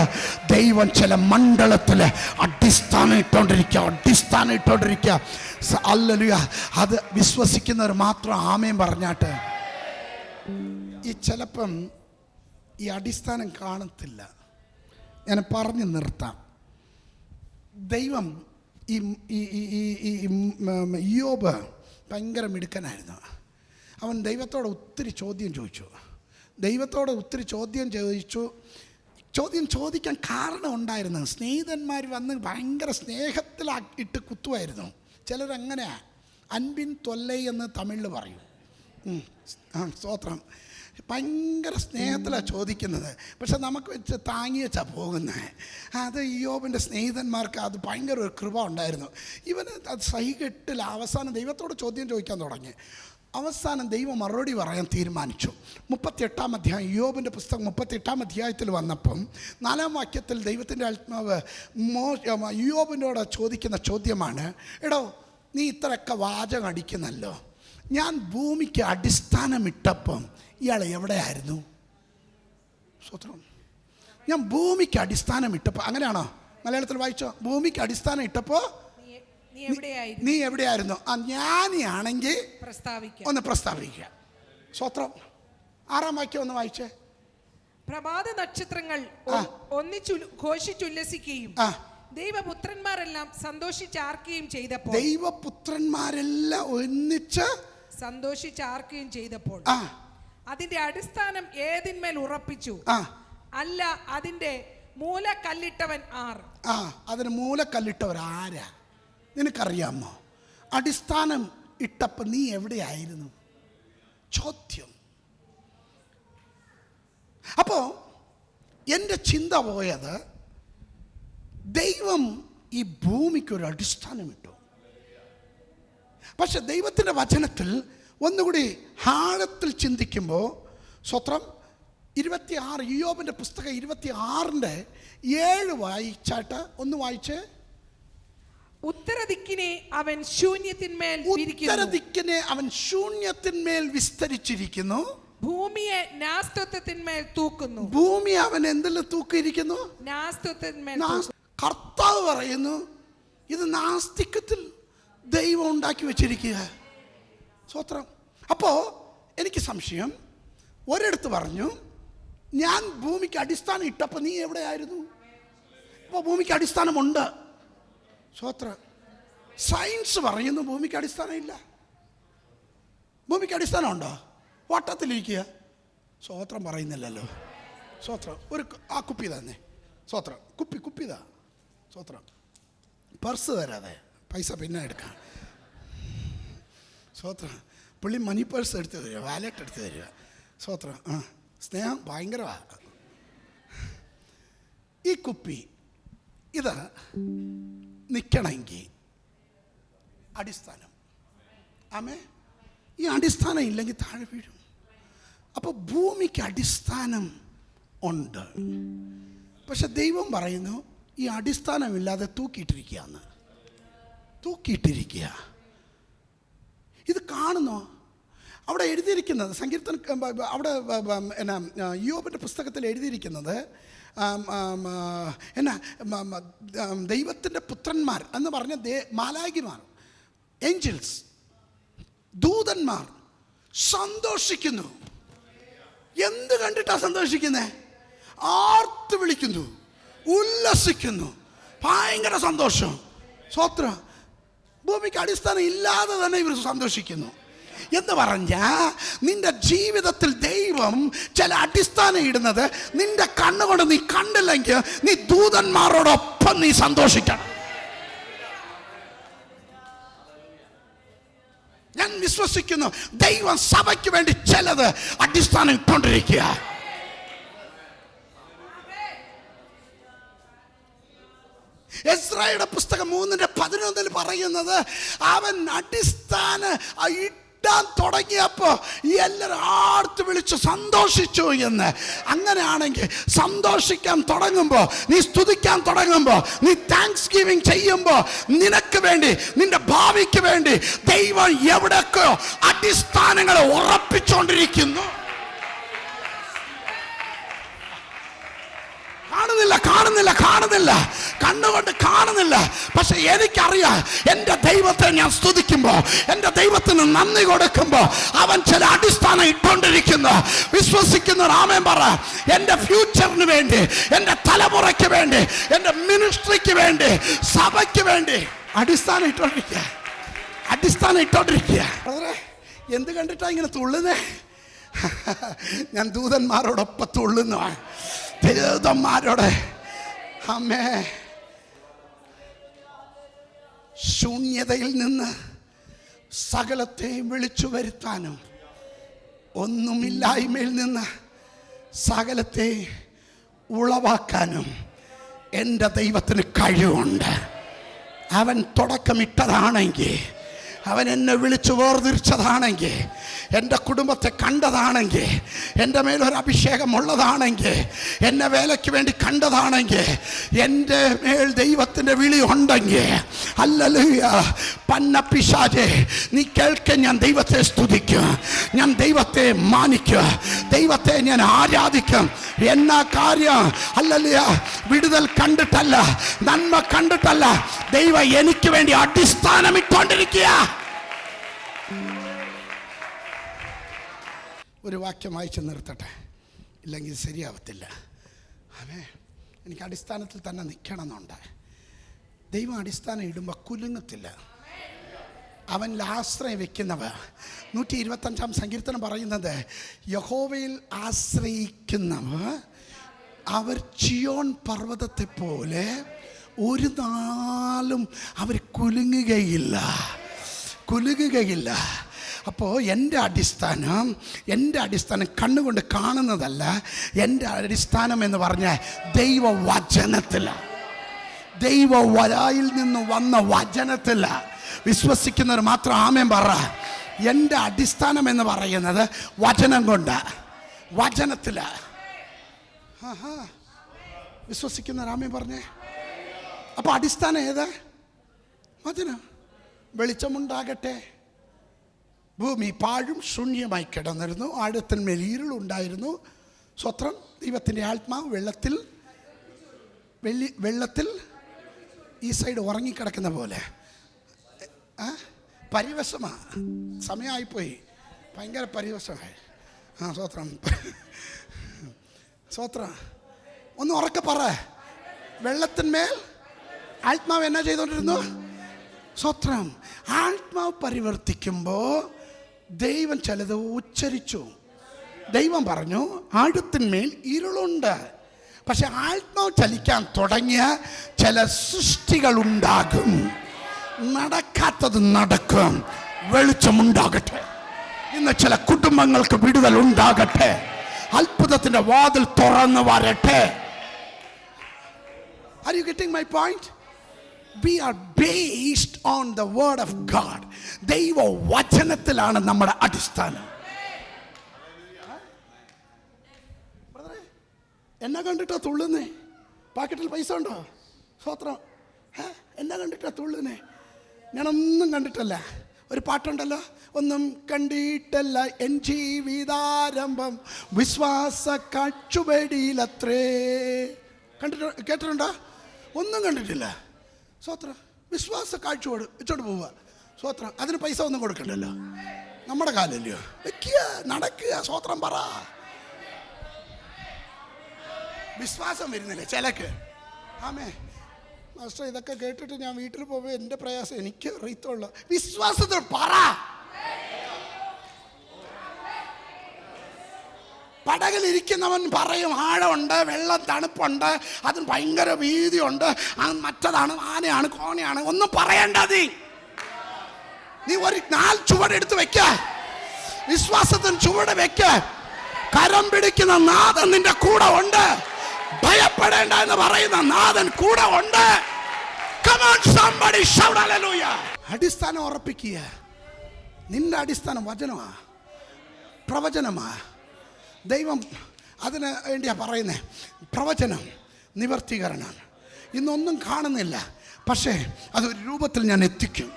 ദൈവം ചില മണ്ഡലത്തിൽ അടിസ്ഥാനം ഇട്ടോണ്ടിരിക്കുക. ഹല്ലേലൂയ. അത് വിശ്വസിക്കുന്നവർ മാത്രം ആമേൻ പറഞ്ഞാട്ട്. ഈ ചിലപ്പം ഈ അടിസ്ഥാനം കാണത്തില്ല. ഞാൻ പറഞ്ഞു നിർത്താം. ദൈവം ഇയ്യോബ് ഭയങ്കര മിടുക്കനായിരുന്നു. അവൻ ദൈവത്തോട് ഒത്തിരി ചോദ്യം ചോദിക്കാൻ കാരണം ഉണ്ടായിരുന്നു. സ്നേഹിതന്മാർ വന്ന് ഭയങ്കര സ്നേഹത്തിലിട്ട് കുത്തുമായിരുന്നു. ചിലരങ്ങനെയാ, അൻപിൻ തൊല്ലൈ എന്ന് തമിഴിൽ പറയും. സ്തോത്രം. ഭയങ്കര സ്നേഹത്തിലാണ് ചോദിക്കുന്നത്. പക്ഷെ നമുക്ക് വെച്ച് താങ്ങി വെച്ചാണ് പോകുന്നത്. അത് ഇയ്യോബിൻ്റെ സ്നേഹിതന്മാർക്ക് അത് ഭയങ്കര ഒരു കൃപ ഉണ്ടായിരുന്നു. ഇവന് അത് സഹികെട്ടില്ല. അവസാനം ദൈവത്തോട് ചോദ്യം ചോദിക്കാൻ തുടങ്ങി. അവസാനം ദൈവം മറുപടി പറയാൻ തീരുമാനിച്ചു. 38-ാം അധ്യായം, ഇയ്യോബിൻ്റെ പുസ്തകം 38-ാം അധ്യായത്തിൽ വന്നപ്പം 4-ാം വാക്യത്തിൽ ദൈവത്തിൻ്റെ ആത്മാവ് ഇയ്യോബിനോട് ചോദിക്കുന്ന ചോദ്യമാണ്, എടോ നീ ഇത്രയൊക്കെ വാചകം അടിക്കുന്നല്ലോ, ഞാൻ ഭൂമിക്ക് അടിസ്ഥാനമിട്ടപ്പം ഇയാൾ എവിടെയായിരുന്നു? സ്വത്രം. ഞാൻ ഭൂമിക്ക് അടിസ്ഥാനം ഇട്ടപ്പോൾ, അങ്ങനെയാണോ മലയാളത്തിൽ വായിച്ചോ? ഭൂമിക്ക് അടിസ്ഥാനം ഇട്ടപ്പോൾ നീ എവിടെയായിരുന്നു? ജ്ഞാനിയാണെങ്കിൽ ഒന്ന് പ്രസ്താവിക്കുക. സ്വത്രം. 6-ാം വാക്യം ഒന്ന് വായിച്ചേ. പ്രഭാത നക്ഷത്രങ്ങൾ ഘോഷിച്ചുല്ലസിക്കുകയും ദൈവപുത്രന്മാരെല്ലാം സന്തോഷിച്ചാർക്കുകയും ചെയ്തപ്പോൾ, ദൈവപുത്രന്മാരെല്ലാം ഒന്നിച്ച് സന്തോഷിച്ചാർക്കുകയും ചെയ്തപ്പോൾ അതിന്റെ അടിസ്ഥാനം ഏതിന്മേൽ ഉറപ്പിച്ചു? അല്ല, അതിന്റെ മൂലക്കല്ലിട്ടവൻ ആർ? അതിന് മൂലക്കല്ലിട്ടവർ ആരാ നിനക്കറിയാമോ? അടിസ്ഥാനം ഇട്ടപ്പോ നീ എവിടെയായിരുന്നു? ചോദ്യം. അപ്പോ എൻ്റെ ചിന്ത പോയത്, ദൈവം ഈ ഭൂമിക്കൊരു അടിസ്ഥാനമിട്ടു. പക്ഷെ ദൈവത്തിൻ്റെ വചനത്തിൽ ഒന്നുകൂടി ആഴത്തിൽ ചിന്തിക്കുമ്പോൾ, സ്വത്രം 26, ഇയ്യോബിൻ്റെ പുസ്തകം 26-7 വായിച്ചാട്ട് ഒന്ന് വായിച്ച്. ഉത്തരദിക്കിനെ അവൻ ശൂന്യത്തിന്മേൽ വിസ്തരിച്ചിരിക്കുന്നു, ഭൂമിയെ നാസ്തിത്വത്തിന്മേൽ തൂക്കുന്നു. ഭൂമി അവൻ എന്തിൽ തൂക്കിയിരിക്കുന്നു? നാസ്തിത്വത്തിന്മേൽ. കർത്താവ് പറയുന്നു, ഇത് നാസ്തികത്തിൽ ദൈവം ഉണ്ടാക്കി വെച്ചിരിക്കുക. സ്വത്രം. അപ്പോൾ എനിക്ക് സംശയം, ഒരിടത്ത് പറഞ്ഞു ഞാൻ ഭൂമിക്ക് അടിസ്ഥാനം ഇട്ടപ്പോൾ നീ എവിടെയായിരുന്നു? ഇപ്പോൾ ഭൂമിക്ക് അടിസ്ഥാനമുണ്ട്. സ്വത്രം. സയൻസ് പറയുന്നു ഭൂമിക്ക് അടിസ്ഥാനം ഇല്ല. ഭൂമിക്ക് അടിസ്ഥാനം ഉണ്ടോ? വട്ടത്തിലിരിക്കുക. സ്വത്രം പറയുന്നില്ലല്ലോ. സ്വത്രം. ആ കുപ്പി തന്നെ. സ്വത്രം. കുപ്പിതാ. സ്വത്രം. പർസ് തരാതെ, പൈസ പിന്നെ എടുക്കാം. സ്വത്രം. പുള്ളി മണി പേഴ്സ് എടുത്ത് തരിക, വാലറ്റ് എടുത്ത് തരിക. സ്വത്രം. സ്നേഹം ഭയങ്കരമാണ്. ഈ കുപ്പി ഇത് നിൽക്കണമെങ്കിൽ അടിസ്ഥാനം. ആമേ. ഈ അടിസ്ഥാനം ഇല്ലെങ്കിൽ താഴെ വീഴും. അപ്പോൾ ഭൂമിക്ക് അടിസ്ഥാനം ഉണ്ട്. പക്ഷെ ദൈവം പറയുന്നു ഈ അടിസ്ഥാനമില്ലാതെ തൂക്കിയിട്ടിരിക്കുകയെന്ന്. തൂക്കിയിട്ടിരിക്കുക. ഇത് കാണുന്നോ? അവിടെ എഴുതിയിരിക്കുന്നത് സങ്കീർത്തന, അവിടെ എന്നാ യോബിൻ്റെ പുസ്തകത്തിൽ എഴുതിയിരിക്കുന്നത് എന്നാ ദൈവത്തിൻ്റെ പുത്രന്മാർ എന്ന് പറഞ്ഞ മാലാഖിമാർ, ഏഞ്ചൽസ്, ദൂതന്മാർ സന്തോഷിക്കുന്നു. എന്ത് കണ്ടിട്ടാ സന്തോഷിക്കുന്നേ? ആർത്ത് വിളിക്കുന്നു, ഉല്ലസിക്കുന്നു, ഭയങ്കര സന്തോഷം. സ്വത്രം. ഭൂമിക്ക് അടിസ്ഥാനം ഇല്ലാതെ തന്നെ ഇവർ സന്തോഷിക്കുന്നു എന്ന് പറഞ്ഞാൽ നിന്റെ ജീവിതത്തിൽ ദൈവം ചില അടിസ്ഥാനം ഇടുന്നത് നിന്റെ കണ്ണുകൊണ്ട് നീ കണ്ടില്ലെങ്കിൽ നീ ദൂതന്മാരോടൊപ്പം നീ സന്തോഷിക്കണം. ഞാൻ വിശ്വസിക്കുന്നു ദൈവം സഭയ്ക്ക് വേണ്ടി ചിലത് അടിസ്ഥാനം ഇട്ടുകൊണ്ടിരിക്കുക. എസ്രായുടെ പുസ്തകം 3:11 പറയുന്നത് അവൻ അടിസ്ഥാനം ഇട്ടാൻ തുടങ്ങിയപ്പോൾ എല്ലാവരും ആർത്ത് വിളിച്ച് സന്തോഷിച്ചു എന്ന്. അങ്ങനെയാണെങ്കിൽ സന്തോഷിക്കാൻ തുടങ്ങുമ്പോൾ, നീ സ്തുതിക്കാൻ തുടങ്ങുമ്പോൾ, നീ താങ്ക്സ് ഗിവിംഗ് ചെയ്യുമ്പോൾ, നിനക്ക് വേണ്ടി, നിന്റെ ഭാവിക്ക് വേണ്ടി ദൈവം എവിടെയൊക്കെയോ അടിസ്ഥാനങ്ങൾ ഉറപ്പിച്ചുകൊണ്ടിരിക്കുന്നു. കാണുന്നില്ല, കണ്ണുകൊണ്ട് കാണുന്നില്ല. പക്ഷെ എനിക്കറിയാം എൻ്റെ ദൈവത്തെ ഞാൻ സ്തുതിക്കുമ്പോൾ, എൻ്റെ ദൈവത്തിന് നന്ദി കൊടുക്കുമ്പോൾ അവൻ ചില അടിസ്ഥാനം ഇട്ടുകൊണ്ടിരിക്കുന്നു. വിശ്വസിക്കുന്ന ആമേൻ പറ. എൻ്റെ ഫ്യൂച്ചറിന് വേണ്ടി, എൻ്റെ തലമുറയ്ക്ക് വേണ്ടി, എൻ്റെ മിനിസ്ട്രിക്ക് വേണ്ടി, സഭയ്ക്ക് വേണ്ടി അടിസ്ഥാനം ഇട്ടോണ്ടിരിക്കുക. എന്ത് കണ്ടിട്ടാ ഇങ്ങനെ തുള്ളുന്നേ? ഞാൻ ദൂതന്മാരോടൊപ്പം തുള്ളുന്നു. ദൂതന്മാരോട് അമ്മേ, ശൂന്യതയിൽ നിന്ന് സകലത്തെയും വിളിച്ചു വരുത്താനും, ഒന്നുമില്ലായ്മയിൽ നിന്ന് സകലത്തെ ഉളവാക്കാനും എൻ്റെ ദൈവത്തിന് കഴിവുണ്ട്. അവൻ തുടക്കമിട്ടതാണെങ്കിൽ, അവൻ എന്നെ വിളിച്ചു വേർതിരിച്ചതാണെങ്കിൽ, എൻ്റെ കുടുംബത്തെ കണ്ടതാണെങ്കിൽ, എൻ്റെ മേലൊരു അഭിഷേകം ഉള്ളതാണെങ്കിൽ, എന്നെ വേലയ്ക്ക് വേണ്ടി കണ്ടതാണെങ്കിൽ, എൻ്റെ മേൽ ദൈവത്തിൻ്റെ വിളി ഉണ്ടെങ്കിൽ, ഹല്ലേലൂയ, പന്നപ്പിശാചേ നീ കേൾക്കാൻ ഞാൻ ദൈവത്തെ സ്തുതിക്കും, ഞാൻ ദൈവത്തെ മാനിക്കും, ദൈവത്തെ ഞാൻ ആരാധിക്കും. എന്നാ കാര്യം? ഹല്ലേലൂയ, വിടുതൽ കണ്ടിട്ടല്ല, നന്മ കണ്ടിട്ടല്ല, ദൈവം എനിക്ക് വേണ്ടി അടിസ്ഥാനം ഇട്ടുകൊണ്ടിരിക്കുക. ഒരു വാക്യം വായിച്ച് നിർത്തട്ടെ, ഇല്ലെങ്കിൽ ശരിയാവത്തില്ല. അതെ, എനിക്ക് അടിസ്ഥാനത്തിൽ തന്നെ നിൽക്കണമെന്നുണ്ട്. ദൈവം അടിസ്ഥാനം ഇടുമ്പോൾ കുലുങ്ങത്തില്ല. അവനിൽ ആശ്രയം വെക്കുന്നവ. 125 സങ്കീർത്തനം പറയുന്നത്, യഹോവയിൽ ആശ്രയിക്കുന്നവ അവർ ചിയോൻ പർവ്വതത്തെ പോലെ ഒരു നാളും അവർ കുലുങ്ങുകയില്ല. അപ്പോൾ എൻ്റെ അടിസ്ഥാനം കണ്ണുകൊണ്ട് കാണുന്നതല്ല. എൻ്റെ അടിസ്ഥാനം എന്ന് പറഞ്ഞാൽ ദൈവവചനത്തിലാണ്, ദൈവവരായിൽ നിന്ന് വന്ന വചനത്തിലാണ്. വിശ്വസിക്കുന്നവർ മാത്രം ആമേൻ പറ. എൻ്റെ അടിസ്ഥാനം എന്ന് പറയുന്നത് വചനം കൊണ്ട്, വചനത്തിലാണ്. വിശ്വസിക്കുന്നവർ ആമേൻ പറഞ്ഞേ. അപ്പോൾ അടിസ്ഥാനം ഏതാ? വചനം. വെളിച്ചമുണ്ടാകട്ടെ. ഭൂമി പാഴും ശൂന്യമായി കിടന്നിരുന്നു, ആഴത്തിന്മേൽ ഇരുളുണ്ടായിരുന്നു. സ്വത്രം. ദൈവത്തിൻ്റെ ആത്മാവ് വെള്ളത്തിൽ ഈ സൈഡ് ഉറങ്ങിക്കിടക്കുന്ന പോലെ. പരിവശമാണ്. സമയമായിപ്പോയി, ഭയങ്കര പരിവശമായി. സ്വത്രം. ഒന്ന് ഉറക്കെ പറ. വെള്ളത്തിന്മേൽ ആത്മാവ് എന്നാ ചെയ്തുകൊണ്ടിരുന്നു? സ്വത്രം. ആത്മാവ് പരിവർത്തിക്കുമ്പോൾ ദൈവം ചിലത് ഉച്ചരിച്ചു. ദൈവം പറഞ്ഞു ആഴത്തിന്മേൽ ഇരുളുണ്ട്. പക്ഷെ ആത്മാവ് ചലിക്കാൻ തുടങ്ങിയ ചില സൃഷ്ടികൾ ഉണ്ടാകും. നടക്കാത്തത് നടക്കും. വെളിച്ചമുണ്ടാകട്ടെ. ഇന്ന് ചില കുടുംബങ്ങൾക്ക് വിടുതൽ ഉണ്ടാകട്ടെ. അത്ഭുതത്തിന്റെ വാതിൽ തുറന്നു വരട്ടെ. Are you getting my point? We are based on the word of God. ദൈവ വചനത്തിലാണ് നമ്മുടെ അടിസ്ഥാനം. എന്നെ കണ്ടിട്ടാ തുള്ളുന്നേ? പാക്കറ്റിൽ പൈസ ഉണ്ടോ? സ്വത്രം. എന്നെ കണ്ടിട്ടാ തുള്ളുന്നേ? ഞാനൊന്നും കണ്ടിട്ടല്ല. ഒരു പാട്ടുണ്ടല്ലോ, ഒന്നും കണ്ടിട്ടല്ല എൻ ജീവിതാരംഭം വിശ്വാസ കാഴ്ചുപടിയിലത്രേ. കേട്ടിട്ടുണ്ടോ? ഒന്നും കണ്ടിട്ടില്ല. സ്വത്രം. വിശ്വാസ കാഴ്ചയോട് വെച്ചോണ്ട് പോവുക. സ്വത്രം. അതിന് പൈസ ഒന്നും കൊടുക്കണ്ടല്ലോ, നമ്മുടെ കാലല്ലയോ. വെക്കുക, നടക്കുക, സ്വത്രം പറ. വിശ്വാസം വരുന്നില്ലേ ചിലക്ക്? ആമേ മാസ്റ്റർ, ഇതൊക്കെ കേട്ടിട്ട് ഞാൻ വീട്ടിൽ പോകുമ്പോൾ എൻ്റെ പ്രയാസം എനിക്ക് അറിയത്തുള്ളൂ. വിശ്വാസത്തിൽ പറ. പടകിലിരിക്കുന്നവൻ പറയും ആഴമുണ്ട്, വെള്ളം തണുപ്പുണ്ട്, അതിന് ഭയങ്കര വീതിയുണ്ട്, മറ്റതാണ്, ആനയാണ്, കോണയാണ്. ഒന്നും പറയണ്ട. നീ ഒരു 4 ചുവടെടുത്ത് വെക്ക. വിശ്വാസത്തിന് ചുവട് വെക്ക. കരം പിടിക്കുന്ന നാഥൻ നിന്റെ കൂടെ ഉണ്ട്. ഭയപ്പെടേണ്ട എന്ന് പറയുന്ന നാഥൻ കൂടെ ഉണ്ട്. Come on somebody shout hallelujah. അടിസ്ഥാനം ഉറപ്പിക്കുക. നിന്റെ അടിസ്ഥാനം വചനമാ, പ്രവചനമാ. ദൈവം അതിന് വേണ്ടിയാ പറയുന്നേ. പ്രവചനം നിവർത്തീകരണം. ഇന്നൊന്നും കാണുന്നില്ല, പക്ഷേ അതൊരു രൂപത്തിൽ ഞാൻ എത്തിക്കും.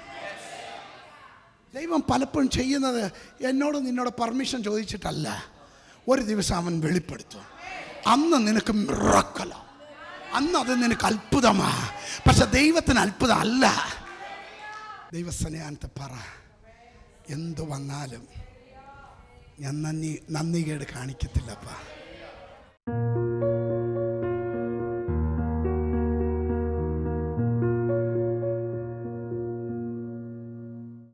ദൈവം പലപ്പോഴും ചെയ്യുന്നത് എന്നോട് നിന്നോട് പെർമിഷൻ ചോദിച്ചിട്ടല്ല. ഒരു ദിവസം അവൻ വെളിപ്പെടുത്തും. അന്ന് നിനക്ക് മിറക്കല, അന്ന് അത് നിനക്ക് അത്ഭുതമാ. പക്ഷെ ദൈവത്തിന് അത്ഭുതം അല്ല. ദൈവസ്നേഹത്തെ പറ, എന്തു വന്നാലും ഞാൻ നന്ദികേട് കാണിക്കത്തില്ലപ്പാ.